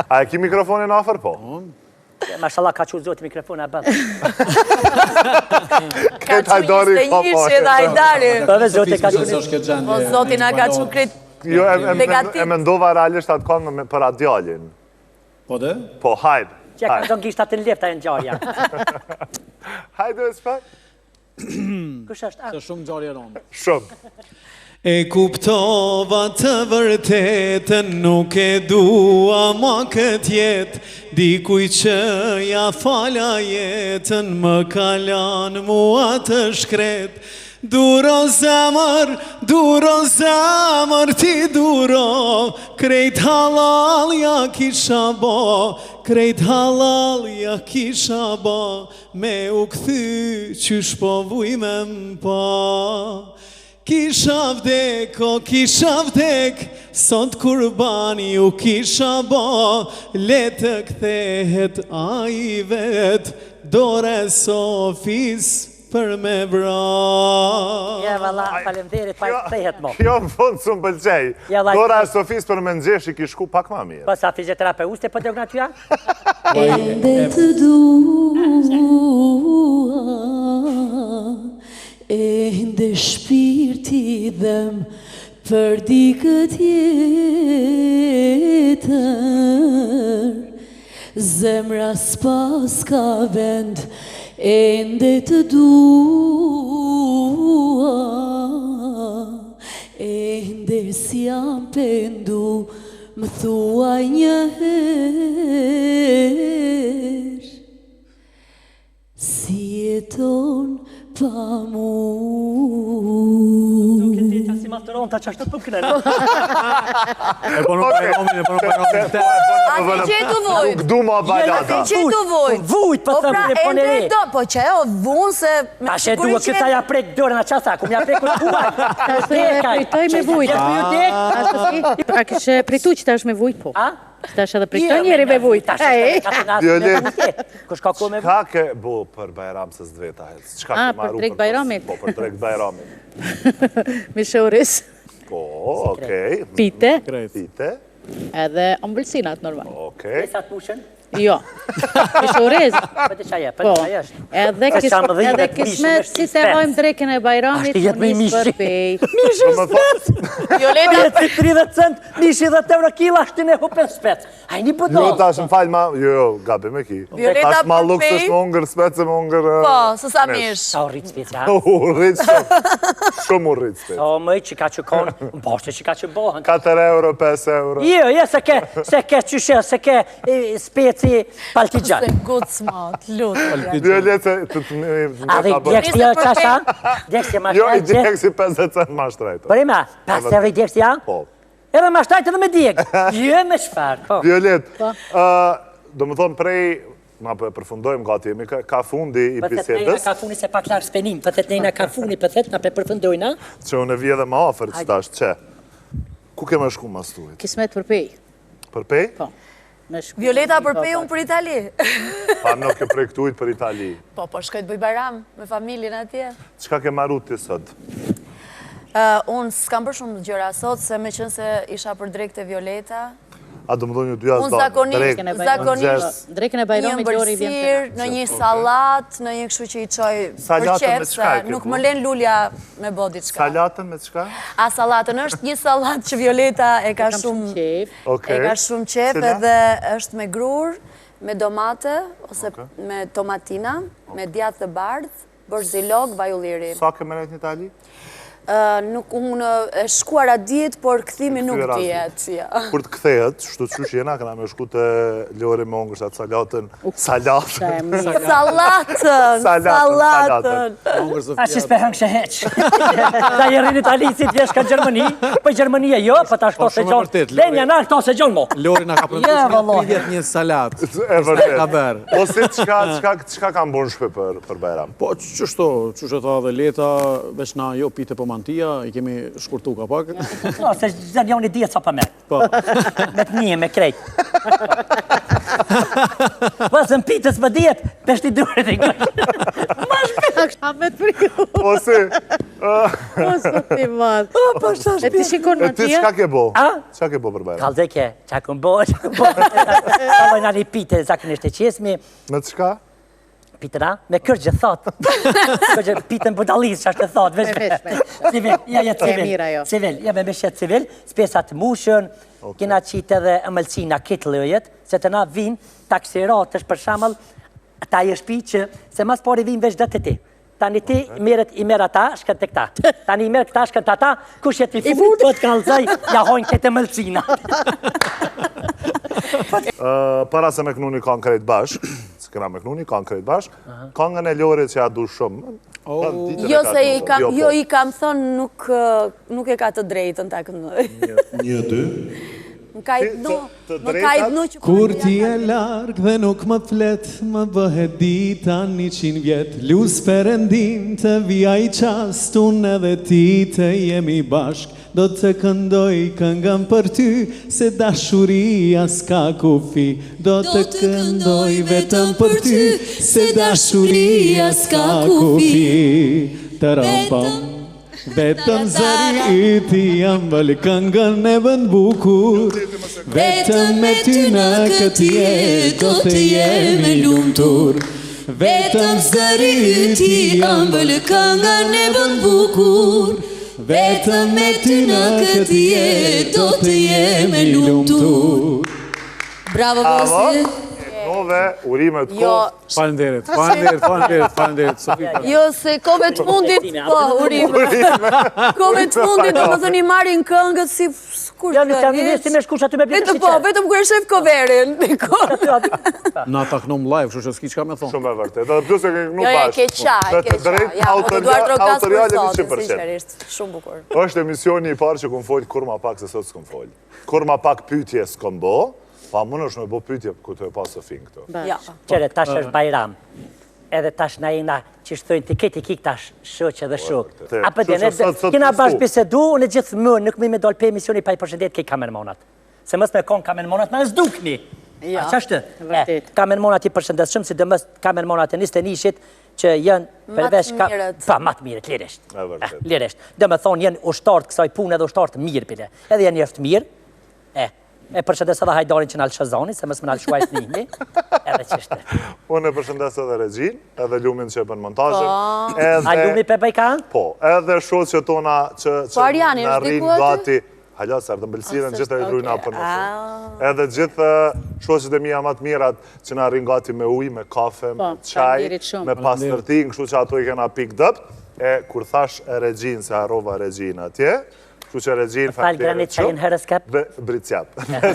A e ki mikrofonin afer, po? Mashallah, ka që zotë mikrofon, a bëllë. Ka që ishte njëshë dhe hajdari. Po, dhe zotë ka që Po, zotin a ka që kret Jo, e mendova realisht atë konë për atë djallin. Po dhe? Po, hajde. që ka zonë kishtë atë në lefta e në gjarja. Hajde, s'pak? Kush është? Se shumë gjarje ronë. Shumë. E kuptova të vërtetën, nuk e dua ma këtë jetë, dikuj që ja fala jetën, më kalan mua të shkret. Duro zemër, ti duro, krejt halal ja kisha bo, krejt halal ja kisha bo, me u këthy qysh po vuj me m'pa. Kisha vdek, sot kurbani u kisha bo, le të kthehet a i vet, dore Sofis për me vra. Ja, valla, falemderit, pa i kthehet mo. Kjo në fund së më pëlqej. Dora e Sofis për me nxesh i kishku pak ma mirë. Po sa fizioterapeuste për të gëna tyja? Ende të dua, ende shpirti dhem për dikët jetër, zemra s'pas ka vend, ende të dua, ende s'jam pendu, më thuaj një herë, si jeton pa mu. Si masteron ta qashtë të pëmkënë. E po nuk bajromin, A ti qetu vujt? Nuk du ma balada. Ti qetu vujt? Vujt, për të më ende do, po që e o vun se... Ta she duhe këta ja prek dorën a qasa, kum ja prek këtë huaj. Pritoj me vujt. A kështë pritu që ta është me vujt, po? A? Ta është edhe pritoj njeri me vujt. Kush ka ku me vujt? Ka ke bo për Bajram se s'dveta hec? A, për drejt Bajramit? Po, për drejt Bajramit. Me shoris. Po, okej. Pite. Pite. Edhe ambulsinat, normal. Okej. Sa të mushën? Jo. Me shoris. Për të qaje, për Po. të qaje është. Edhe kismet si se hojmë dreken e Bajramit, Ashtë jetë me unis për mishi. pej. Do më thotë, Violeta, 30 cent, mishi 10 euro kila, ashtë në hupën spec. A i një jo, pëdo. tash më falj ma, jo, gabi me ki. Violeta Tash ma për luks pej. është më ungër, spec e më ungër... po, së sa mish. Sa u rritë spec, ha? U rritë shumë. Shumë u rritë spec. Sa mëj që ka që konë, më bashkë që ka që bohën. 4 euro, 5 euro. Jo, se ke qyshe, se ke speci palti Se gjatë. good smart, lutë. Violetë, A dhe i djekës jo qasha? Djekës jo ma Jo, i shtrajtë? djekë si 50 cent ma shtrajtë. Por ima, pas e dhe i djekës ja? Po. Edhe ma shtrajtë edhe me djekë. Jo me shfarë, po. Violetë, do më thonë prej Na po e përfundojmë gati, jemi ka fundi i Pëthet nejna bisedës, ka funi se pak larë spenim, pëthet nejna ka funi, pëthet na pe përfundojna. që unë e vje dhe ma afer që tash, që? Ku ke më shku mas tuaj? Kismet për pej. Për pej? Po. Me shku- Violeta për pej, unë për Itali. Pa nuk e projektuit për Itali. Po shkoj të bëj bajram me familjen atje. Qka ke marru ti sot? Unë s'kam për shumë gjëra sot, se me qënë se isha për drejt e Violeta. A do më dhonju dy as Unë do? zakonisht Drekën e një bajramit Lori vjen mbërësirë, në një salat, në një kështu që i qoj për Salatën me qepë, çka e ke nuk bu? më len lulja me bo diçka. Salatën me qka? A salatën është një salat që Violeta e ka shumë qef. Okej. e ka shumë qef Cila? edhe është me grur, me domate, ose me tomatina, me djathë të bardhë, borzilog, vaj ulliri. Sa ke meret në Itali? Nuk unë e shkuara ditë, por këthimi nuk Kthyer dihet. Ja. Kur të kthehet, shtu të qysh jena, këna me shku të Lori me ongërsh atë salatën. Salatën. Salatën. A që s'pe hëngë shë heq. Da i rrinë Itali si t'jesh ka Gjermani, për Gjermani e jo, për ta shto se shumë e gjonë. vërtet, Lenja na këto se gjonë mo. Lori na ka Ja, përndus vallahi. 30 një salat. E vërtet. Ka berë. Ose qka kam bërë në shpe për Bajram? Po, qështo, që tha dhe Leta, veç na jo pite për mantia, i kemi shkurtu ka pak. No, se zën janë i djetë sa për me. Po, Me të një, me krejt. Vëzën pitës më djetë, peshti durit i gërë. A me të friu. Ose, Po së ti madhë. E ti shikon e në ti tje? qka ke bo? A? Qka ke bo për Bajram? Kalzeke, qa këm bo, qa këm bo. Ka vojna një pite, zakonisht e qesmi, Me qka? pitëra, me kërgjë thot. Kërgjë pitën budalis, që është të thot, veç civil, ja civil. mira jo. Civil, ja me shetë civil, spesat mushën, kena qitë edhe ëmëlqina kitë lëjet, se të na vinë taksiratësh për shamëll, ta i shpi që, se mas pari vinë veç dhe të ti. Tani ti i merë ata, shkën të këta. Tani i merë këta, shkën të ata, kush jeti fut, po të kalzaj, ja hojnë këtë ëmëlqina. Para se me kënu një kanë krejt bashk, se këna me kënu një kanë krejt bashk, këngën e Lorit që ja du shumë. Jo se i kam thonë nuk e ka të drejtën ta këndoj. 1, 2. Më ka i dnu që... Kur ti e larg dhe nuk më flet, më bëhet dita 100 vjet. Lus Perëndin të vija i qast, unë edhe ti të jemi bashk. Do të këndoj këngën për ty, se dashuria s'ka kufi. Do të këndoj vetëm për ty, se dashuria s'ka kufi. Tarampam. Vetëm zëri i ti ambël këngën e bën bukur. Vetëm me ty në këtë jetë do të jemi lumtur. Vetëm zëri i ti ambël këngën e bën bukur. Vetëm me ty në këtë jetë do të jemi lumtur. Bravo, Vosi. Nove, urime të Jo, kohë. Falenderit, Sofi. jo, se kove të fundit, po, urime. Kove të fundit, do më thënë i marrin këngët si kur Ja, nuk jam një vesti me shkush aty me blitë Vetëm po, vetëm kur e shef koverin. Na taknom live, kështu që s'ki qka me thonë. Shumë e vërtet. Edhe plus e ke kënu Jo, bashkë. ke qa. Ja, u të duar trokas për autoriale sotë, 100%. sinqerisht. Shumë bukur. Është emisioni i parë që kom folë kur ma pak se sot s'kom folë. Kur ma pak pytje s'kom bo, pa më nëshme bo pytje ku të e pasë fin këto. Ja. Qere, tash është Bajram. Edhe tash na jena që shtojnë të kiti kik tash shoqë dhe shok. A për djene, kena bashkë bisedu, unë gjithë më nuk mi me dollë për emisioni pa i përshëndet kej kamermonat. Se mës me konë kamermonat, me në zdukni. Ja. A qashtë? Vërtet. Kamermonat i përshëndet shumë, si dhe mës kamermonat e njështë e nishit, që janë përvesh... Matë mirët. Pa, matë mirët, lirisht. E vërtet. Lirisht. Dhe me thonë, janë ushtartë kësaj punë edhe ushtartë mirë pile. Edhe janë njërtë mirë. E përshëndes edhe hajdarin që nalë shëzoni, se mësë më nalë shuajt njëmi, edhe qështë. Unë e përshëndes edhe regjin, edhe lumin që e bën montajën. A lumi për bëjkan? Po, edhe shoqët tona që Po, Arjani, në është rrinë diku aty? gati. Halja, se ardë mbëlsiren gjithë e drujna për në shumë. Edhe gjithë shoqët e mija matë mirat që në rrinë gati me uj, me kafe, me qaj, faleminderit shumë. me pastërtin, kështu që ato i kena pik dëpt. E kur thash e regjin, se harova regjin atje, kështu që regjin Falë granit që jenë herës kep. Britsjap.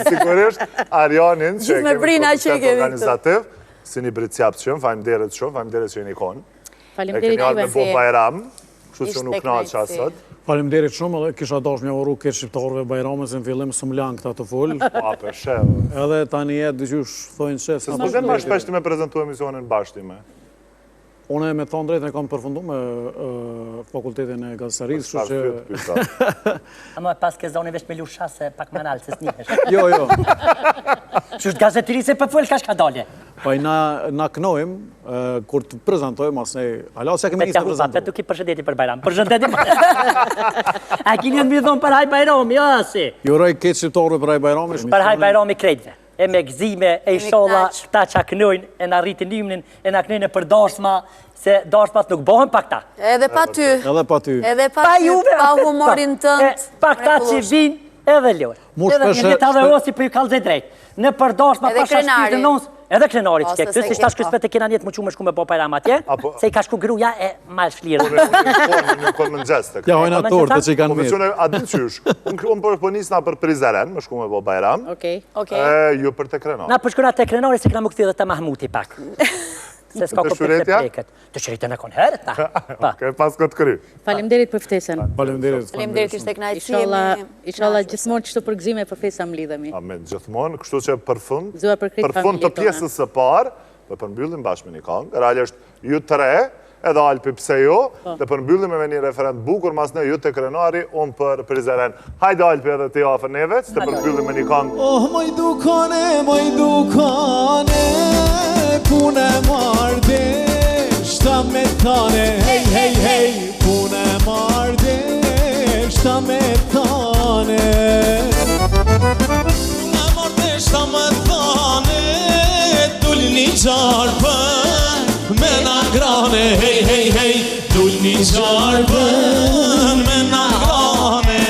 Sigurisht, Arjanin, që Gjithë me brina që kemi këtu. organizativ, si një Britsjap që jëmë, faleminderit shumë, faleminderit që jeni konë. E Faleminderit keni ardhë me juve. bo Bajram, kështu që Ishte nuk knaqë knajtësi. asët. Faleminderit shumë, edhe kisha dash me uru këtë shqiptarëve Bajramit, se në fillim së më lanë këta të full. Për shef. Edhe tani jetë dëgjush thojnë që... Se s'po gjenë ma shpesh ti me prezentu emisionin bashkë me? Une me thonë drejtë e kam përfundu me fakultetin e gazeterisë, shu që... Ama pas ke zoni vesh me lusha se pak më nalë, se s'nihesh. Jo. Që është gazeterisë për full ka shka dalje. Pa i na knojmë, kur të prezentojmë, asë ne... Hala, se kemi njësë të prezentojmë. Petu ki përshëndeti për Bajram. Përshëndeti për... A ki njën mi thonë për haj Bajrami, jo si? Juroj këtë shqiptarëve për haj Bajrami. Për haj Bajrami krejtve. E me gzime, e i sholla, ta që knojnë, e na rritin imnin, e na knojnë për dashma, se dashmat nuk bohen pa këta. Edhe pa ty. Edhe pa ty. Edhe pa ty, pa humorin tënd. Pa këta që vinë edhe lorë. Edhe një të dhe osi për ju kalë drejt. Në për dashma pa shashkirë nësë, edhe krenari që ke këtës, ishtë ta shkëspe të kena njetë më qumë shku me po Bajram atje, se i ka shku gruja e malë shlirë. Një konë më në gjestë. Ja, hojna torë të që i kanë mirë. A din qysh, unë për nisna për Prizren, më shku me po Bajram, ju për të krenari. Na për shkuna të krenari se këna më këthi dhe të Mahmuti pak. Se s'ka këpër të pleket. Të shëritën e konë herët, ta. Okej, pas këtë kry. Faleminderit për ftesën. Faleminderit ishte kënaqësi. Inshallah gjithmonë çdo përgëzime për festa mlidhemi. Amen, gjithmonë, kështu që për fund për të pjesës së parë, dhe përmbyllim bashkë me një këngë, realisht ju tre, edhe Alpi pse jo, dhe përmbyllim me një referent bukur, mas ne ju të krenari, unë për Prizren. Hajde Alpi edhe ti afër neve, dhe përmbyllim me një këngë. Oh, moj dukane, pune marde, shta me tane, hej, pune marde, shta me tane. Pune marde, shta me tane, dull një gjarpën, me na grane, hej, dull një gjarpën, me na grane.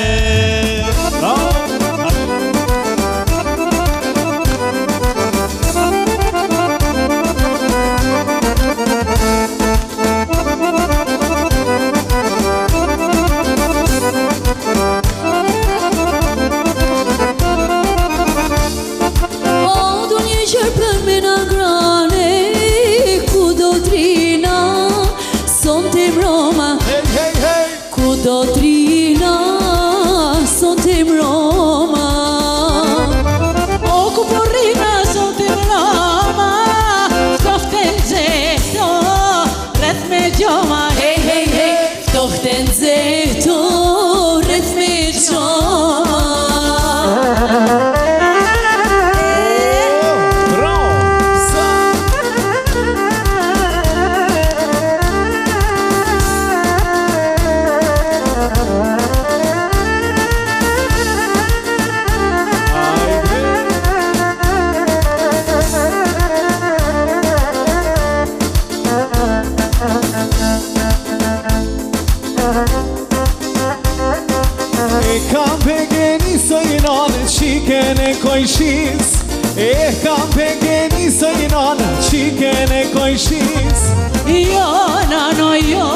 E kam pegeni së një nanë, qiken e kojshiz. Jo, nano, jo,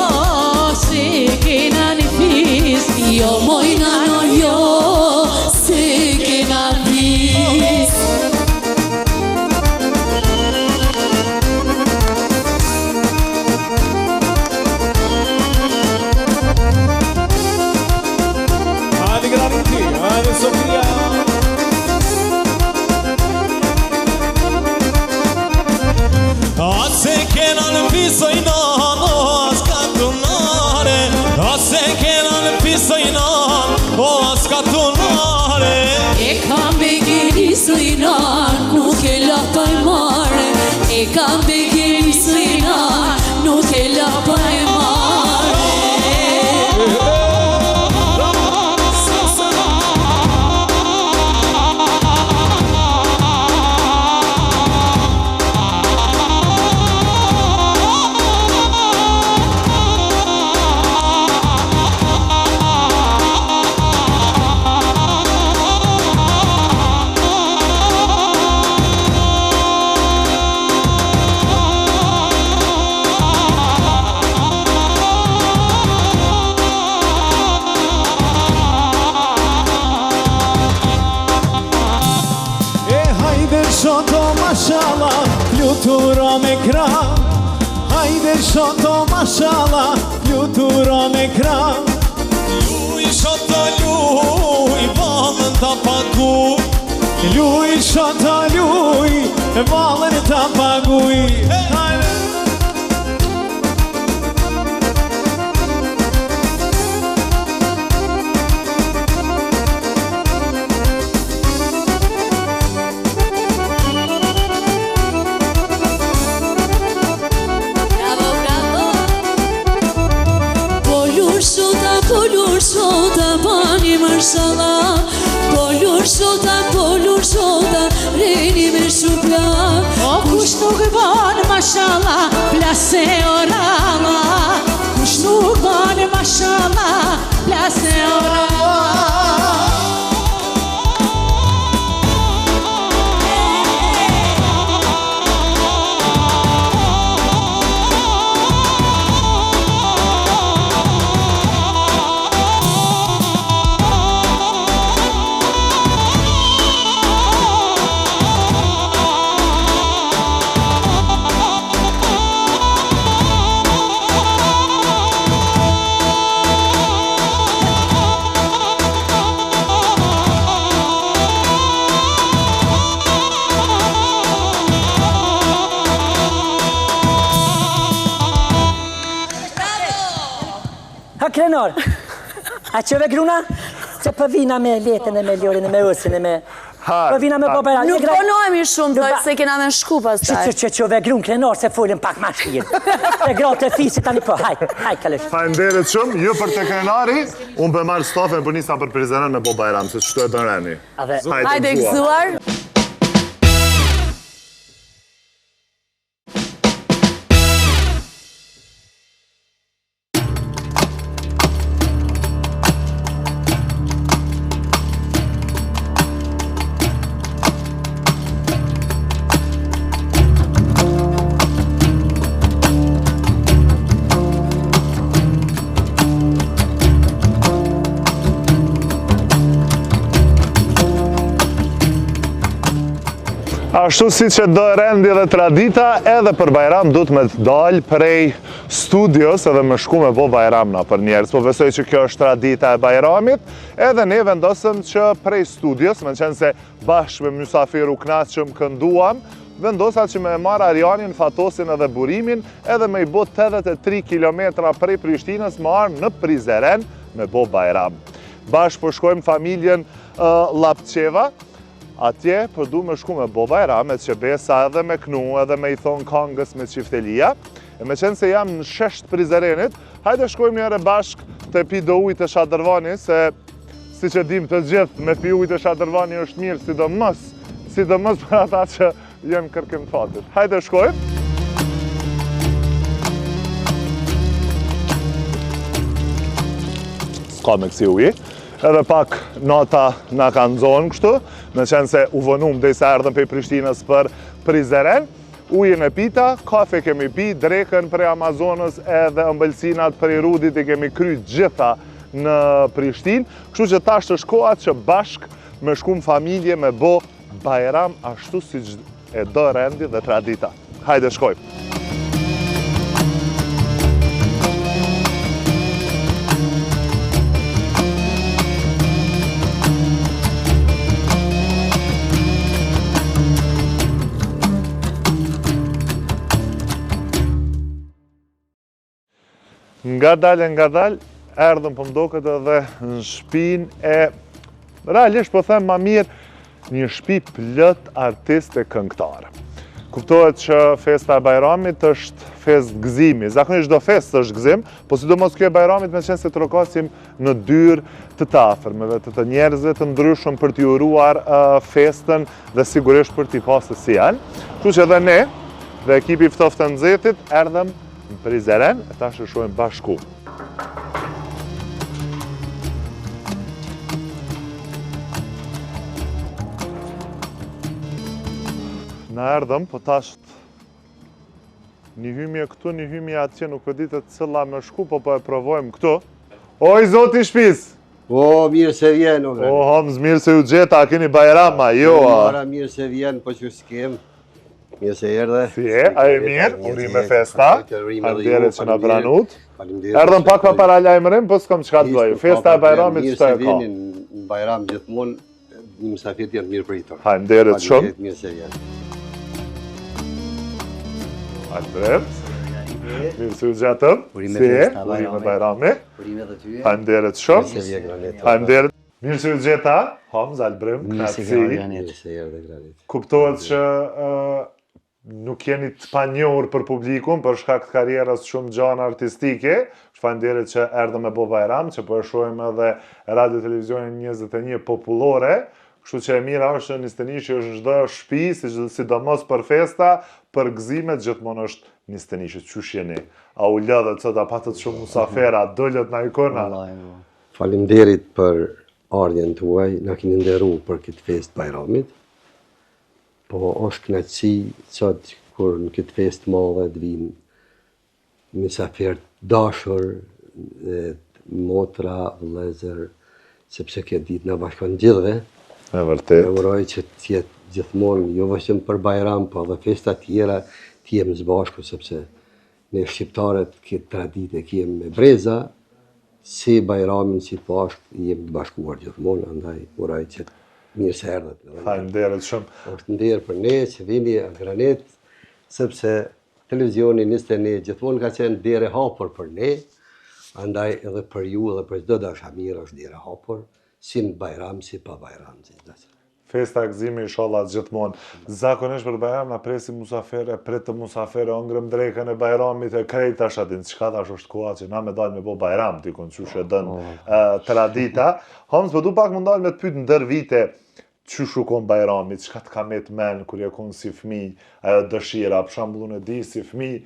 si kena një fis. Jo, moj nano, jo, si kena fis. Hadi Graniti, hadi Sofia. Se kena në pisoj nan, o s'ka tunare. Se kena në pisoj nan, o s'ka tunare. E kam begeni slinan, nuk e lapaj mare. E kam begeni slinan, nuk e lapaj mare. Mashallah, fluturo me kram. Hajde shoto mashallah, fluturo me kram. ta luj, e valën ta paguj. Shota, bani marshala, polur shota, rejni me shupla. O kush nuk ban mashallah, plase orala. Kush nuk ban mashallah, plase orala. Krenor, a që ve gruna? Që përvina me letën e me ljorin e me ësin e me... Përvina me po Bajram. Nuk ponojmi shumë, se kena me shku pas taj. Që ve grun Krenor se folin pak ma shkirë. E gratë e fisit tani po, haj kalesh. Faleminderit shumë, ju për të Krenari, unë për marrë stafën për nisa për prizeren me Bo Bajram, se që të e dën reni. Hajde gëzuar. Ashtu si që do rendi dhe tradita, edhe për Bajram du të me dalë prej studios edhe me shku me Bo Bajram na për njerës. Po besoj që kjo është tradita e Bajramit, edhe ne vendosëm që prej studios, me qenë se bashkë me mysafiru knasë që më kënduam, vendosa që me marë Arianin, Fatosin edhe Burimin, edhe me i bot 83 km prej Prishtinës më arë në Prizeren me Bo Bajram. Bashkë po shkojmë familjen Lapqeva, atje për du me shku me Bo Bajram, me Qebesa edhe me Knu, edhe me i thonë Kangës me Qiftelia. E me qenë se jam në shesht Prizerenit, hajde shkojmë njëre bashk të pi do ujtë e Shadërvani, se si që dim të gjithë, me pi ujtë e Shadërvani është mirë, sidomos për ata që jenë kërkim të fatit. Hajde shkojmë. Ska me kësi ujë. Edhe pak nata nga kanë zonë kështu, me qenë se u vënum dhe i se erdhën për Prishtinës për Prizeren, ujën e pita, kafe kemi pi, drekën për Amazonës edhe ëmbëlsinat për i Rudit i kemi kry gjitha në Prishtinë, kështu që tash është koha që bashk me shkum familje me Bo Bajram ashtu si e do rendi dhe tradita. Hajde shkojmë. Nga dal, erdhëm për mdokët edhe në shpin e, realisht po them ma mirë, një shpi plët artist e këngëtarë. Kuptohet që festa e Bajramit është fest gëzimi. Zakonisht do fest është gëzim, po sidomos kjo e Bajramit me qenë se të rokasim në dyrë të afërmeve, të njerëzve të ndryshëm për t'i uruar festën dhe sigurisht për t'i pasë si janë. Kështu që edhe ne dhe ekipi Ftoftë të Nxehtit erdhëm në Prizeren, e ta shëshojmë bashku. Në erdhëm, po tashtë një hymje këtu, një hymje atje, nuk e ditë cëlla me shku, po e provojmë këtu. Oj, zoti shpis! O, mirë se vjen, o, o, Hamz, mirë se ju gjeta, a keni Bajrama, jo, a? Mara mirë se vjen, po që s'kem. Mirë se erdhe. Si e, a e mirë, uri me festa, hardere që nga pranut. Erdhëm pak pa para lajmërim, po s'kom qka të bëjë. Festa e Bajramit qëta e ka? Mirë se vjenin në Bajram gjithmonë, një mësafir janë mirë pritur. Faleminderit shumë. Mirë se vjen. Albert. Mirë se u gjatëm. Urime Si e? festa, Urime Bajrami. Urime dhe tyje. Faleminderit shumë. Se vjen Granit. Faleminderit. Mirë se u gjeta. Hamza Albrim, Mirë se knatësi. Granit. Se erdhe Granit. Kuptohet që nuk jeni të panjohur për publikun për shkak të karrierës shumë gjana artistike. Faleminderit që erdhëm me bo Bajram, që po e shohim edhe radio televizionin 21 popullore. Kështu që e mira është që 21 është çdo shtëpi, sidomos për festa, për gëzimet gjithmonë është 21. Qysh jeni? A u lëdhet sot, a patët shumë musafera, dolët na ikona? Faleminderit për ardhjen tuaj, na keni nderuar për këtë festë Bajramit. Po është kënaqësi sot kur në këtë festë madhe të vinë mysafir dashur, motra, vëllezër, sepse këtë ditë na bashkon gjithëve. Me vërtet. E uroj që të jetë gjithmonë, jo vetëm për Bajram, po edhe festa tjera të jemi së bashku, sepse ne shqiptarët këtë traditë kemi me breza, si Bajramin, si Pashkë, jemi të bashkuar gjithmonë, andaj uroj që mirë se erdhët. Faleminderit shumë. Është nderë për ne që vini në Granit, sepse televizioni 21 gjithmonë ka qenë derë e hapur për ne, andaj edhe për ju edhe për çdo dashamir është derë e hapur, si në Bajram, si pa Bajram. Festa gëzimi inshallah gjithmonë. Zakonisht për Bajram na presim musafere, pretë musafere, ngrëm drekën e Bajramit e krejt tash atin. Çka tash është koha që na me dalë me bo Bajram, ti kon qysh e dën tradita. Hamz, po du pak më ndalë me të pyet ndër vite qysh u kon Bajramit, çka të ka met men kur je kon si fëmijë, ajo dëshira, për shembull unë e di si fëmijë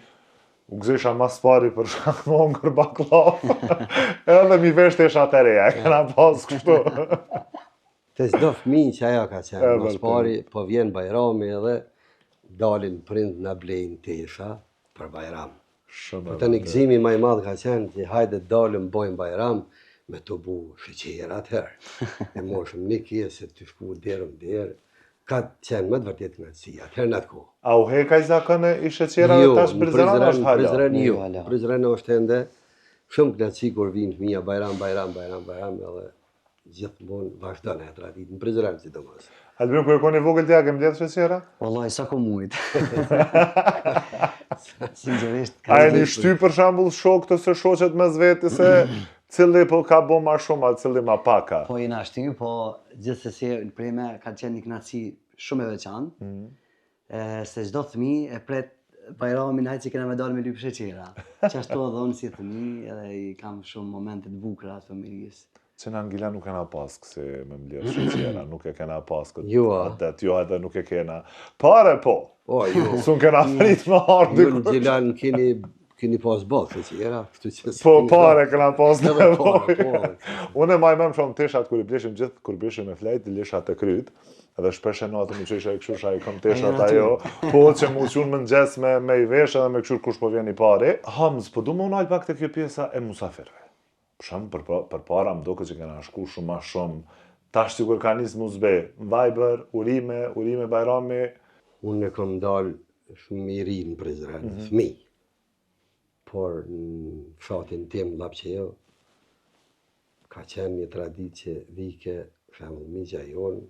u gëzesha mas pari për shkak më hongër baklava. Edhe mi veshtesh atëreja, e kena pas kështu. Të çdo fëmijë që ajo ka qenë, mas pari po vjen Bajrami edhe dalin prind na blejnë tesha për Bajram. Po tani gëzimi më i madh ka qenë që hajde dalim bojmë Bajram me të bu sheqer atëherë. E moshëm një kjesë të shku derë më derë. Ka qenë më të vërtet kënaqësi atëherë në atë kohë. A u heka i zakën e sheqerave tash Prizren është hala? Prizren është ende shumë kënaqësi kur vinë fëmija Bajram edhe gjithmonë vazhdon e traditë në Prizren sidomos. Albrim, kur e koni vogël t'ja ke mbledh sheqera? Wallahi sa ko mujt. Sinqerisht. A e një shty për shembull shokët ose shoqet mes veti se cili po ka bo ma shumë, a cili ma paka? Po jena shty, po gjithsesi për me ka qenë një kënaqësi shumë e veçantë. Se çdo fëmijë e pret Bajramin hajtë që kena me dalë me lyp sheqera. Qashtu edhe unë si fëmijë edhe i kam shumë momente të bukura të familjes. Që në Angila nuk kena pas kësi me mbledh sheqera, nuk e kena pas këtë adet, jo edhe nuk e kena. Pare po, sun kena frit me ardhë. Ju në Gjilan keni pas bot sheqera. Po pare kena pas nevoj. Unë e majmem shumë teshat kur i bleshim gjithë, kur bleshim me flejt, i leshat e kryt. Edhe shpesh e natë më qesha e këshusha i kom teshat ajo, po që mu qunë më ngjes me i vesh edhe me këshur kush po vjen i pari. Hamz, po du më unajt pak të kjo pjesa e musafirve. Shumë për para më doke që kena shku shumë ma shumë. Tash sigur ka njës muzbe, Viber, urime Bajrami. Unë e kom dalë shumë i ri në Prizren, fëmi. Por në fshatin tim Lapqejo, ka qenë një traditë që vike, shemull migja jonë,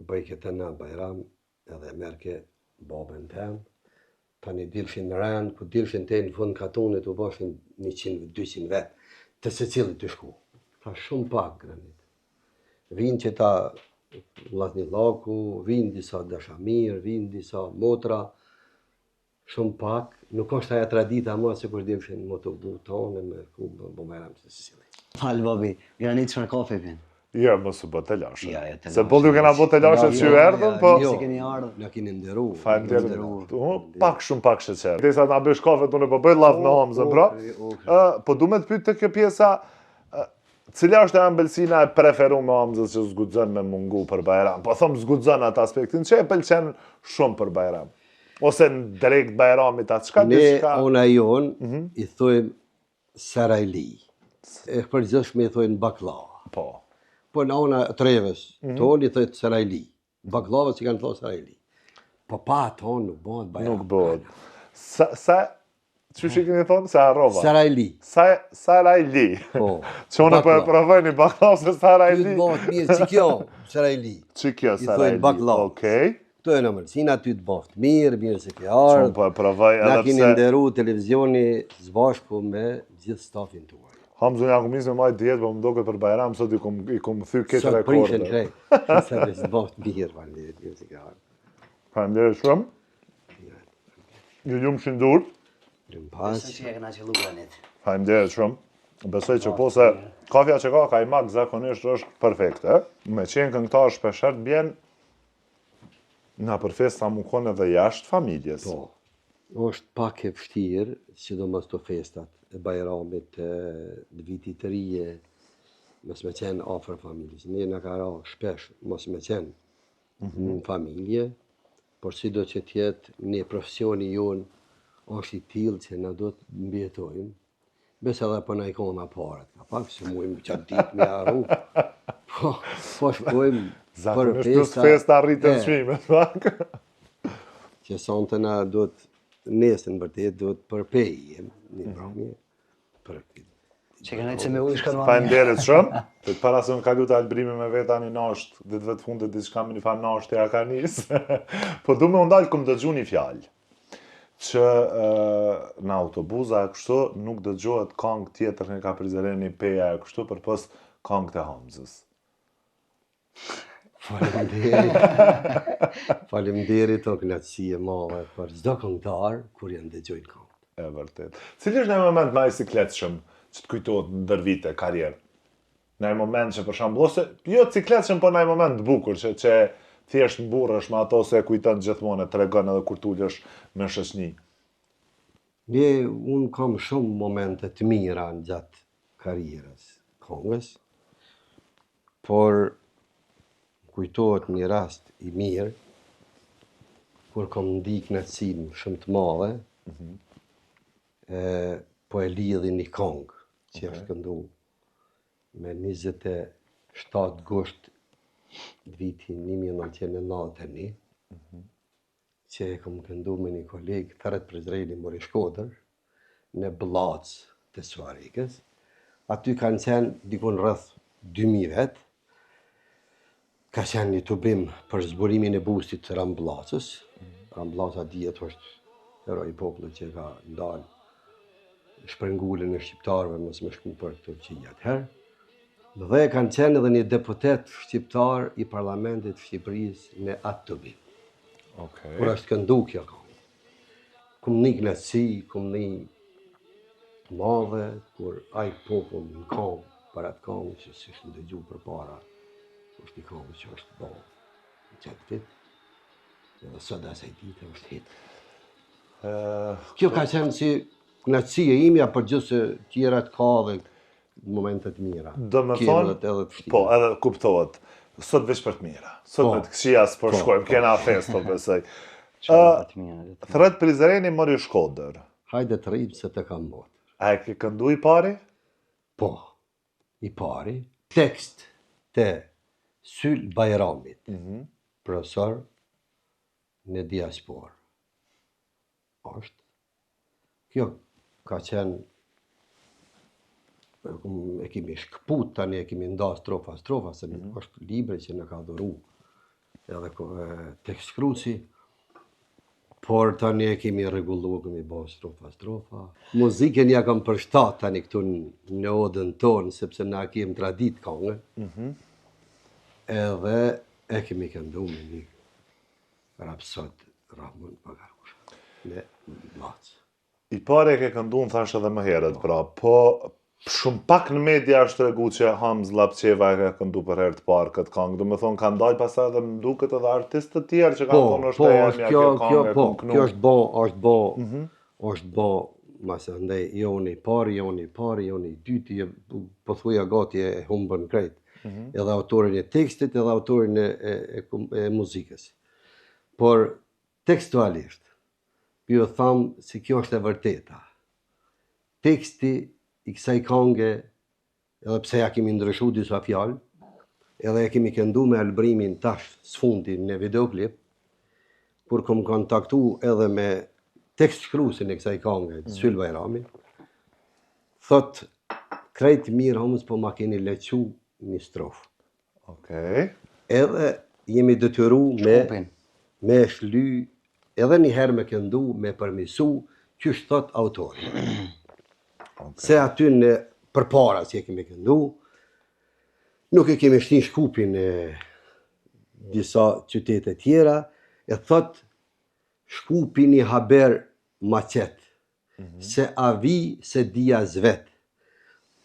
bëjke të na Bajram, edhe merke babën tem. Tani dilshin në rënë, ku dilshin te në fund katonit, u boshin 100-200 vetë, të se cilë të shku. Ka shumë pak Granit. Vinë që ta Vllazni Llaku, vinë disa dashamir, vinë disa motra, shumë pak. Nuk është aja tradita ma se kur dilshin më të bu tonë me ku Bajram të se cilë. Falë babi, Granit çfarë kafe vjen? Jo, mos u bë të lashë. Se bolli u kena bë të lashë që ju erdhën, po... Jo, se keni ardhën. Na keni nderu. Faleminderit. Pak sheqer. Derisa na bësh kafe, unë po bëj llav me Hamzën, pra. Po du me të pyet të kjo pjesa, cila është e ambëlsina e preferuar me Hamzën që zguxon me mungu për Bajram? Po them zguxon atë aspektin që e pëlqen shumë për Bajram. Ose në drejt Bajramit atë çka diçka. Ne ona jon i thojmë sarajli. E përgjithshme i thojnë baklava. Po. Po në ona Treves, tonë i thojtë sarajli. Baklava që kanë thojtë sarajli. Po pa tonë nuk bëhet Bajram. Nuk bëhet. Sa Që që keni thonë? Se harrova. Sarajli. Sarajli. Po. Qone po e provoj një baklav se Sarajli. Ty të bëhet mirë, që kjo, Sarajli. Që kjo I Sarajli? thojnë baklav. Okej. Këto e në mërësina, ty të bëhet mirë se ke ardhë. Qone po e provoj Na edhe keni pse... nderu televizioni zbashku me gjithë stafin tuaj. Hamzon ja kumis me majtë djetë, po më do këtë për Bajram, sot i kum thy këtë Sot prishën rekorde. krejt. Se të zbashk mirë, falenderit, mirë se ke ardhë. Falenderit shumë. Ju ljumë shindur. Ljumë pas. që e këna që luganit. Falenderit shumë. Besoj që po se kafja që ka i mak zakonisht është perfekte. Me qenë këngëtar shpeshert bjen na për festa mu kone dhe jashtë familjes. Po, është pak e vështirë, sidomos të festat e Bajramit, të vitit të rije, mos me qenë afër familjes. Ne në ka ra shpesh, mos me qenë në familje, por si do që tjetë një profesioni jonë është i tillë që na do të mbjetojmë. Besë edhe për në ikona paret, ka pak se mujmë qatë ditë me arru, po shkojmë për Zakonisht plus festa rritën çmimet, pak. Që sonte na do të nesën vërtet do të përpejjem një pramje për Që këna që me ujë shkën ma Falenderit shumë. Të para se më kalu të albrimi me veta një nasht, dhe të vetë fundet diçka me një fa nasht e akanis. Po du me undalë këm dëgju një fjallë, që në autobuza e kështu nuk dëgjohet këngë tjetër nga Kaprizereni Peja e kështu për pës këngë të Hamzës. Faleminderit o knatësi e madhe për çdo këngëtar kur janë dëgjojnë këngë. E vërtet. Cili është në moment më i sikletshëm që të kujtohet në ndër vite karrierë? Në moment që për shembull ose jo cikletshëm, po në moment të bukur që thjesht mburrësh me ato se kujton gjithmonë, tregon edhe kur tulesh me shoqni. Unë kam shumë momente të mira në gjatë karrierës këngës, por kujtohet një rast i mirë, kur kam ndikë knatësinë shumë të madhe, po e lidhi një këngë që është këndu me 27 gusht vitin 1991, që e kam këndu me një kolegë, Tharet Prizreni Mori Shkodër, në Blac të Suarikës. Aty kanë qenë dikun rrëth 2000 vetë, ka qenë një tubim për zburimin e bustit të Ramblacës. Ramblacë djetë është heroj popullit që ka ndalë shprengullin e shqiptarëve mos me shku për Turqia atëherë. Dhe kanë qenë edhe një deputet shqiptar i Parlamentit Shqipërisë në atë tubim. Kur është këndu kjo këngë. Kum një knatësi, kum një të madhe, kur ai popull në këngë për atë këngë që si shë ndëgju për para, është një këngë që është bo në qëtë vit, edhe sot asaj dite është hit. Kjo ka qenë si knatësia imja për gjithë tjerat ka dhe momentet mira. Do me thonë, po, edhe kuptohet, sot veç për të mira. Sot me të këshia s'po shkojmë, kena fest, po besoj. Tharet Prizreni Mori Shkodër. Hajde të rritë se të kam botë. A e ke këndu i pari? Po, i pari. Tekst të Syl Bajramit, profesor në diaspor. Është. Kjo ka qenë, e kemi shkëput tani, e kemi nda strofa, se është libre që në ka dhuru edhe tekst shkruci, por tani e kemi regullu, kemi bo strofa. Muzikën ja kam përshtat tani këtu në odën tonë, sepse na kemi tradit këngë, edhe e kemi këndu me një rapsod Ramon Pagarusha, në Blacë. I pare ke këndu në thashtë edhe më herët, pra, po shumë pak në media është regu që Hamz Lapqeva e ka këndu për herë të parë këtë këngë. Do me thonë, kanë dajë pasaj edhe më duket edhe artistë të tjerë që kanë thonë është e jemja kjo këngë e këmë kënu. Kjo është bo, masë ndaj, joni pari, joni dyti, po thuja gati e humbën krejt. Edhe autorin e tekstit, edhe autorin e muzikës. Por, tekstualisht, ju thamë si kjo është e vërteta. Teksti i kësaj këngë, edhe pse ja kemi ndryshu disa fjalë, edhe e kemi këndu me albrimin tash s'fundi në videoklip, kur kom kontaktu edhe me tekst shkruesin e kësaj këngë, Syl Bajrami, thot, krejt mirë homës, po ma keni lequ një strofë. Okej. Edhe jemi detyru me shly, edhe një herë me këndu, me përmisu, që thot autori. Se aty në përpara që kemi këndu, nuk e kemi shtin shkupin e disa qytete tjera, e thot shkupin i haber maqet, se avi se dia zvet,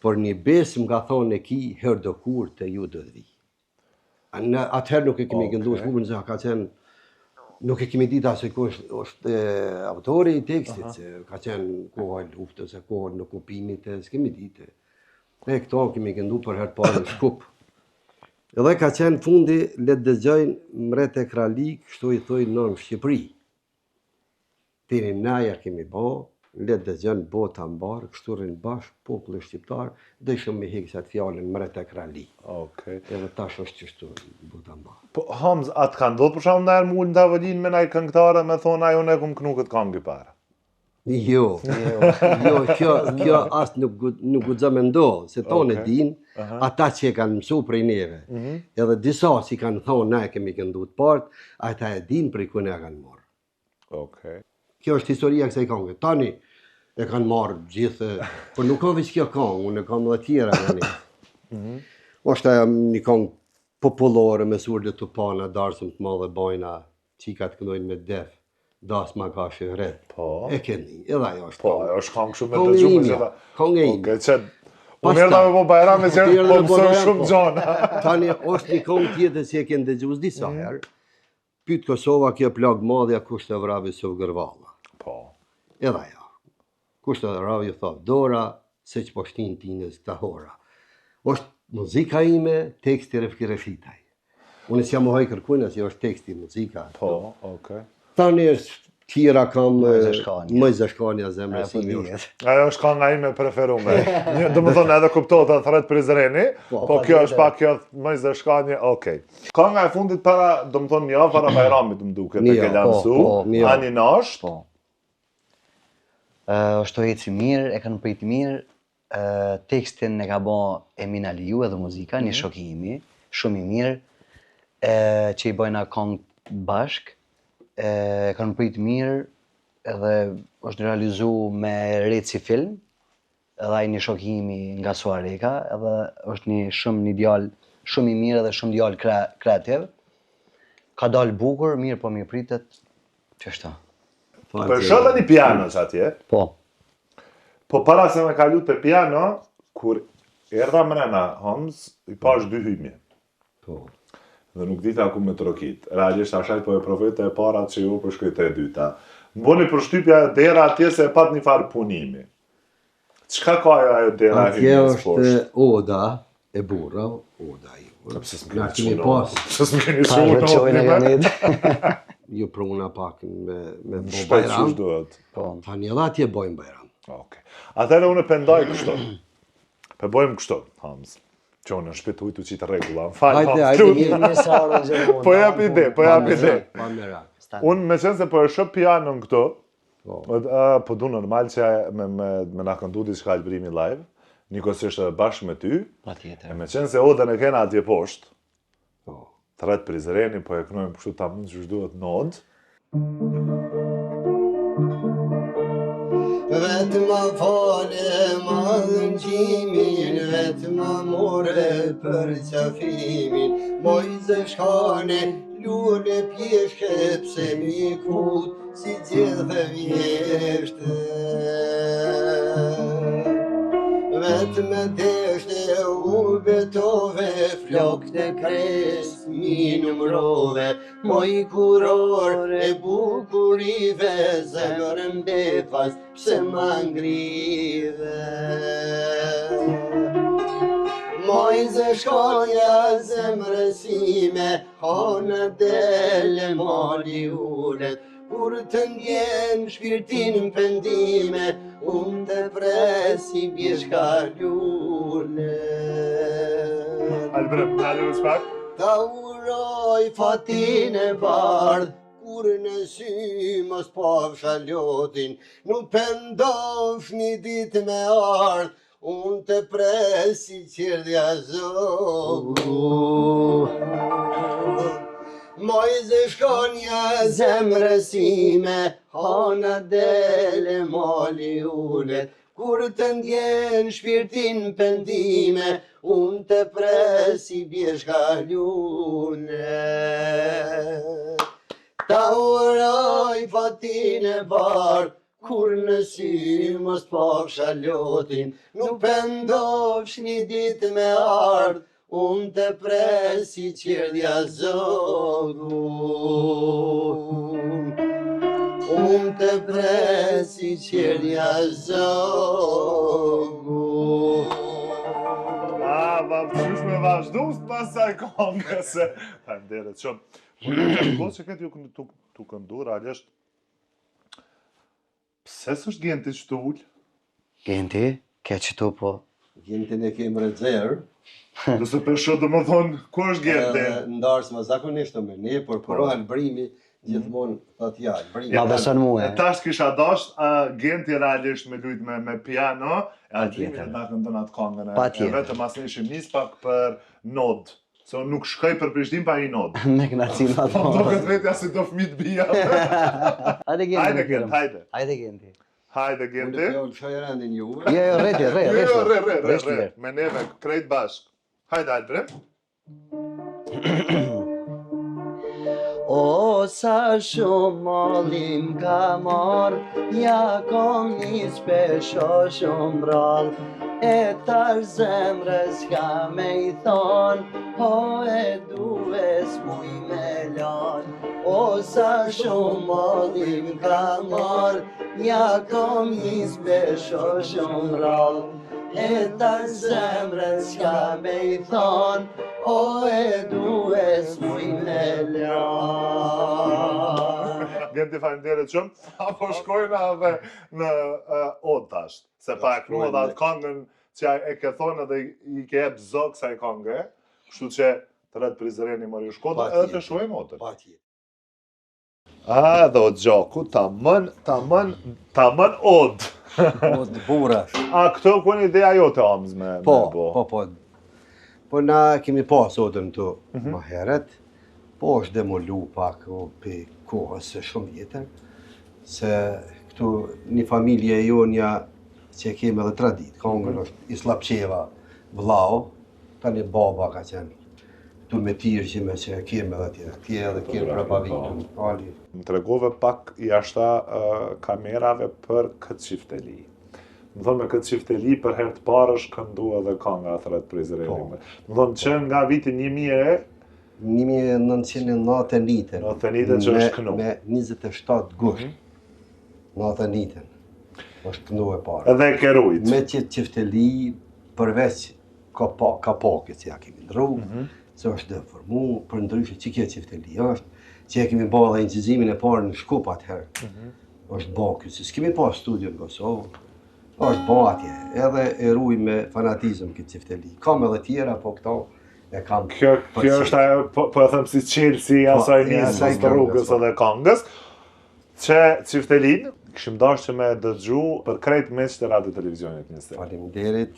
por një besë më ka thonë e ki, herë do kur të ju do dhvi. Atëherë nuk e kemi këndu shkupin, se ka qenë, nuk e kemi ditë asë ku është autori i tekstit, se ka qenë koha e luftës, se koha në okupimit, s'kemi ditë. E këto kemi këndu për herë parë në shkup. Edhe ka qenë fundi, le të dëgjojnë Mrete Krali, kështu i thoi në Shqipëri. Tini najer kemi bo, le të dëgjojnë bota mbarë, kështu rinë bashkë, populli shqiptar, dhe shumë me hikë atë fjallin Mrete Krali. Edhe tash është qështu bota mbarë. Po, Hamz, atë ka ndodhë për shumë nërë mullë në tavëllin me naj këngëtare me thonë ajo ne kumë kënu këtë këngë i parë? Jo, kjo asë nuk gudzë me ndohë, se tonë e din, ata që e kanë mësu prej neve, edhe disa që kanë thonë na e kemi këndu të partë, ata e din prej ku ne e kanë marë. Kjo është historia kësaj këngë. Tani e kanë marë gjithë, por nuk ka veç kjo këngë, unë e kam dhe tjera në një. është një këngë popullore me surde të pana, darsëm të madhe bojna, qikat këndojnë me def, das ma ka shëhret. E keni, edhe ajo është. Po, ajo është këngë shumë me të gjumë që ta. Këngë e imi. Unë erda me po Bajrami që po mësën shumë gjona. Tani është një këngë tjetër që e kënë dëgjus disa herë. Pytë Kosova kjo plagë madhja kushtë e vravi së vgërvala. Edhe ajo. Kushtë e vravi thot dora, se që po shtin tinës këta hora. është muzika ime, teksti refitaj. Unë si jam muhaj kërkujnë, si është teksti muzika. Tani është tjera kam Mojze Shkanja zemre si një. Ajo është kënga ime preferume. Dë më thonë edhe kuptohet atë Thret Prizreni, po kjo është pak kjo Mojze Shkanja, okej. Kënga e fundit para, dë më thonë një avë para Bajramit më duke të ke lansu, ani në është? është ojeci mirë, e kanë priti mirë, tekstin e ka bo Emin Aliu edhe muzika, një shokimi, shumë i mirë, që i bojna këngë bashk, kanë prit mirë, edhe është realizu me reci film, edhe ai një shokimi nga Suareka, edhe është një djalë shumë i mirë edhe shumë djalë kreativ. Ka dalë bukur, mirë po mirë pritet, qështu. Për shëtë një piano që atje? Po. Po para se me kalu të piano, kur erdha mrena Homs, i pash dy hymje. Po. Dhe nuk dita ku me trokit. Realisht ashaj po e provojte e para që ju përshkojte e dyta. Më boni përshtypja dera atje se e pat një farë punimi. Qka ka ajo dera hymje s'poshtë? Atje është oda e burra, oda ju. Pëse s'më keni shumë. Ju pruna pak me bo Bajram. Tani edhe atje bojmë Bajram. Atëre unë pendoj kështu. Pe bojmë kështu, Hamz. Që unë në shpit ujtu qitë regula. Po jap ide. Unë me qenë se po e shëp pianën këtu, po du normal që me na këndu diçka Albrimi live, njëkosisht bashkë me ty, e me qenë se odën e kena atje poshtë, Thret Prizreni, po e kënojmë kështu ta mund që shduhet nodë. Vetë ma fale madhënqimin, vetë ma more për qafimin, Mojze Shkane, lule pjeshke, pse mi kut, si gjithë vjeshte. Vetë me deshte u betove, flok të kres, mi numrove, moj kuror e bukurive, zemërën befas, pse ma ngrive. Mojze Shkanja zemrësime, hona dele mali ulet, kur të ndjen shpirtin pendime, të presi bjeshka lule. Albrem, nalë në spak? Ta uroj fatin e bardh, kur në sy mos pafsha lotin, nuk pendosh një dit me ardh, unë të presi qerdja zogu. Mojze shkonja zemrësime, hana dele mali ulet, kur të ndjen shpirtin pendime, unë të presi bjeshka ljune. Ta uroj fatin e bardh, kur në sy mos pafsha lotin, nuk pendofsh një dit me ardh, unë të presi qerdja zogu. Unë të presi qerdja zogu. Qysh me vazhdu pasaj kongë se... Faleminderit shumë. Kohë që këtë ju këndu, realisht, pse s'është Genti që të ullë? Genti, ke qëtu po. Gentin e kemë rezervë. Nëse përsho të më thonë, ku është Genti? Ndarës më zakonisht të me ne, por përrohen brimi, gjithmonë thot jallë. Ma beson mua. Tash kisha dasht Genti realisht me lujt me piano, e atë nga këndon atë kongën e vetëm as ne ishim nis pak për nod. Se unë nuk shkoj për Prishtinë pa një nod. Me kënaqësi ma thonë. Do këtë vetja si do fëmijë të bija. Hajde Genti. Hajde Genti, hajde. Hajde Genti. Hajde Genti. Unë të shoj rendin ju. Jo, Re. Me neve, krejt bashk. Hajde, bre. O sa shumë mallim ka marr, ja kom një shpesho shumë rall, e tash zemrës ka me i thon, o e dues muj me lan. O sa shumë mallim ka marr, ja kom një shpesho shumë rall, e tash zemrës ka me i thon, o e dues muj me lan. Genti faleminderit shumë. Apo shkojnë edhe në Od tash. Se pa e knua dhe atë kongën që e ke thonë dhe i ke jep zog sa i kongë. Kështu që të rëtë prizëreni mori u shkodë edhe të shuajmë Odër. Dhe o gjoku, tamën Od. Od burash. A këto ku një ideja jote amës me bo? Po na kemi pas Odën të më heret, po është demolu pak për kohës së shumë vjetër, se këtu një familje e jonja që kemi edhe tradit, kongën është Islapqeva vlau, tani baba ka qenë tu me tirqime që kemi edhe tje edhe kemi prapavitun. Më tregove pak jashta kamerave për këtë qifteli. Më thonë me këtë qifteli për herë të parë është këndu edhe kanga thret prizëreni. Më thonë që nga vitin 1990 që është kënu. Me 27 gusht. 90 është kënu e parë. Edhe e kerujt. Me qifteli përveç kapakit që ja kemi në rrugë, se është deformu, për ndryshe që kje qifteli është, që ja kemi ba dhe incizimin e parë në Shkup atëherë. është ba kjo, se s'kemi pa studio në Kosovë, është ba atje, edhe e ruj me fanatizm këtë qifteli. Kam edhe tjera, po këto e kam... Kjo është ajo, po e thëmë si qelësi asaj njësës të rrugës edhe kongës, që qiftelin, këshim dash që me dëgju për krejt meq të radio televizionit njëse. Faleminderit.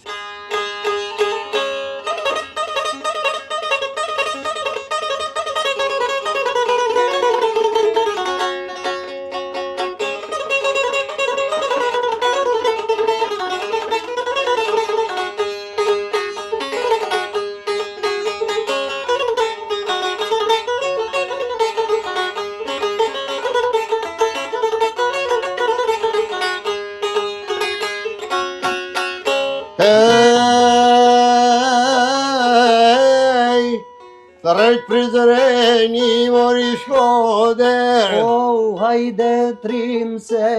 Rejt prizëreni mori Shkoder, hajde trim se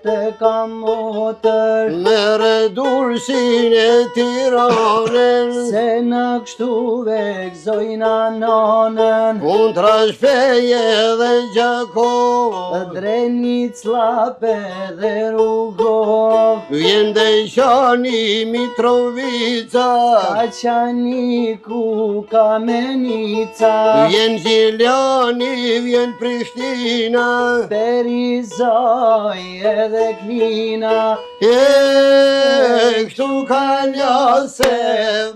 të kam motër, me redursin e Tiranën, se në kështu vekzojna nanën, unë trashpeje dhe Gjakov, drenit slape dhe Rugov, vjen dhe Shani Mitrovica, ka qani ku ka meni Vinica, vjen Gjilani, vjen Prishtina, Perizoj edhe Klina, kështu ka njase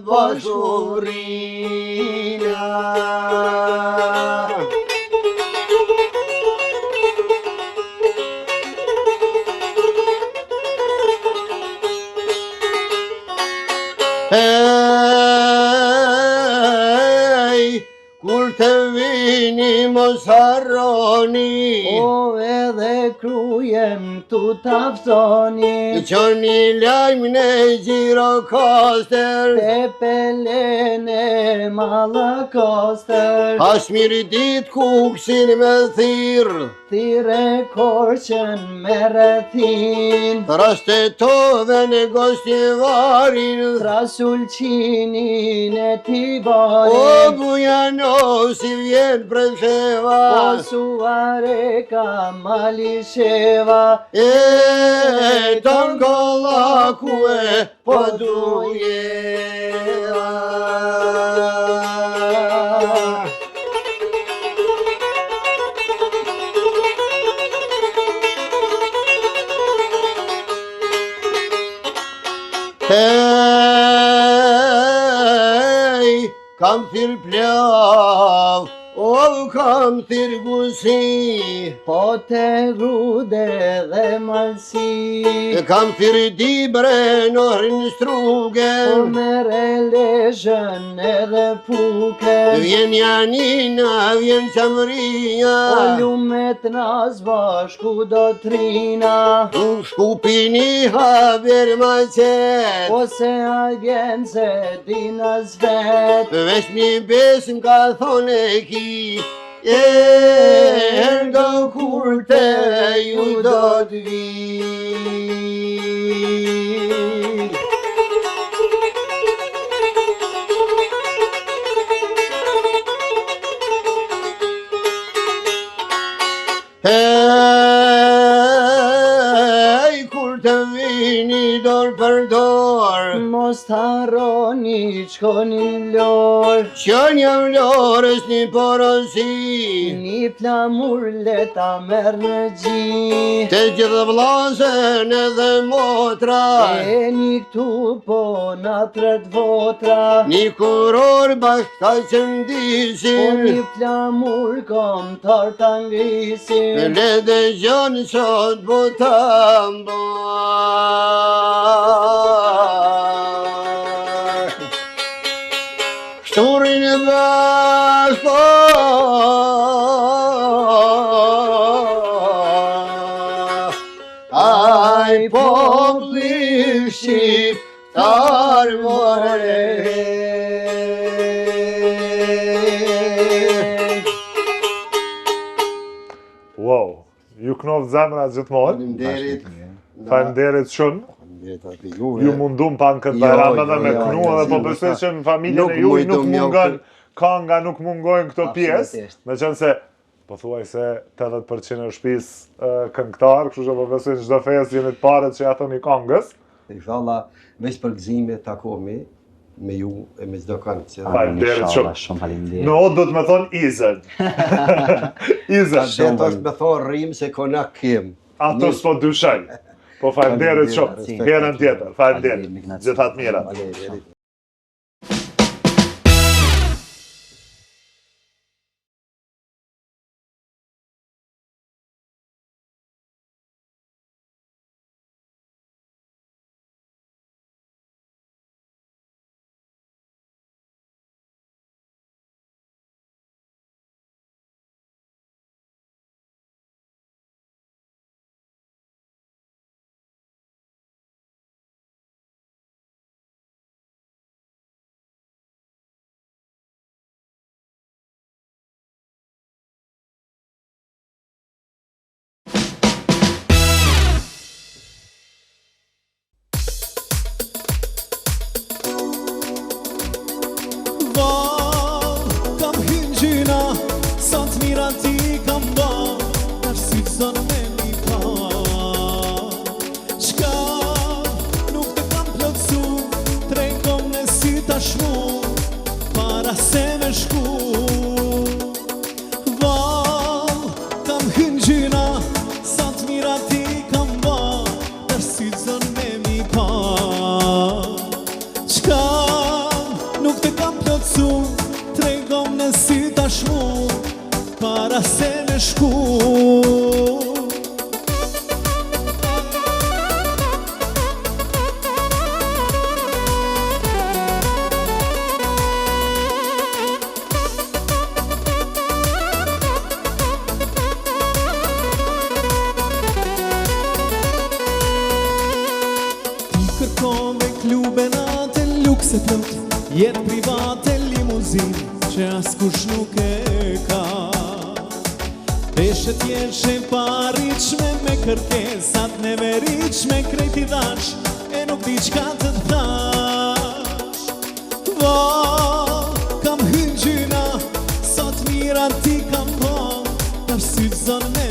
bashurina. Kur të vini mos harroni, o edhe krujen tu taftoni, qoni lajmën e Gjirokastër, te pelene Mallakastër, Hasmir dit kuksin me thirr, thire korqen me rrethin, Rastetove në Gostivarin, Trasulqinin e o Tibarin, Bujanosi vjen Presheva, o Suareka Malisheva, ton kollaku e po dujeva. Kam thirr plav, o kam thirr gusi, po te grude dhe malsi, kam thirr dibre në hrin po strugen, mere lezhën edhe puken, vjen Janina, vjen o Qamria, lumet nas bashku do trina, shkupini haber ma qet, ose algen se dinas vet, veç një besim ka thone ki, ndo kur te ju do t'vi. Kur të vini dor për dor, mos t'harroni qkoni lor, që një vlorës një porosi, një flamur leta merr në gji, të gjithë vllazën edhe motra, e një këtu po na tret votra, një kuror bashkë ta po qëndisin, një flamur komtar ta ngrisin, le dhe gjonë qot botam bashkë. Shturin e bashkë, aj popli shqiptar more. Wow, ju knov zemra gjithmonë. Faleminderit shumë. Ju mundum pan këtë bajram edhe me knu edhe po besoj që në familjen e juaj nuk mungon kanga, nuk mungojnë këto pjesë, me qenë se po thuaj se 80% e shtëpisë këngëtar, kështu që po besoj në çdo festë jeni të parët që ja thoni kongës. Inshallah, veç për gëzime takohemi me ju e me çdo këngë. Faleminderit shumë. Në o do të më thonë Izën. Izën. Se të është me thonë rrim se konak kem. Ato s'po dyshoj. Po faleminderit shumë. Herën tjetër. Faleminderit. Gjithat mirat. Para se me shku në sy tashmu, para se në shku. Kërkove klube natë lukse plot, jetë private limuzin që askush nuk e ka. Peshet jeshe pariqme me kërkesat neveriqme, krejti dhash e nuk di qka të thash. Kam hyn gjyna, sot mira ti kam po, tash sy zonë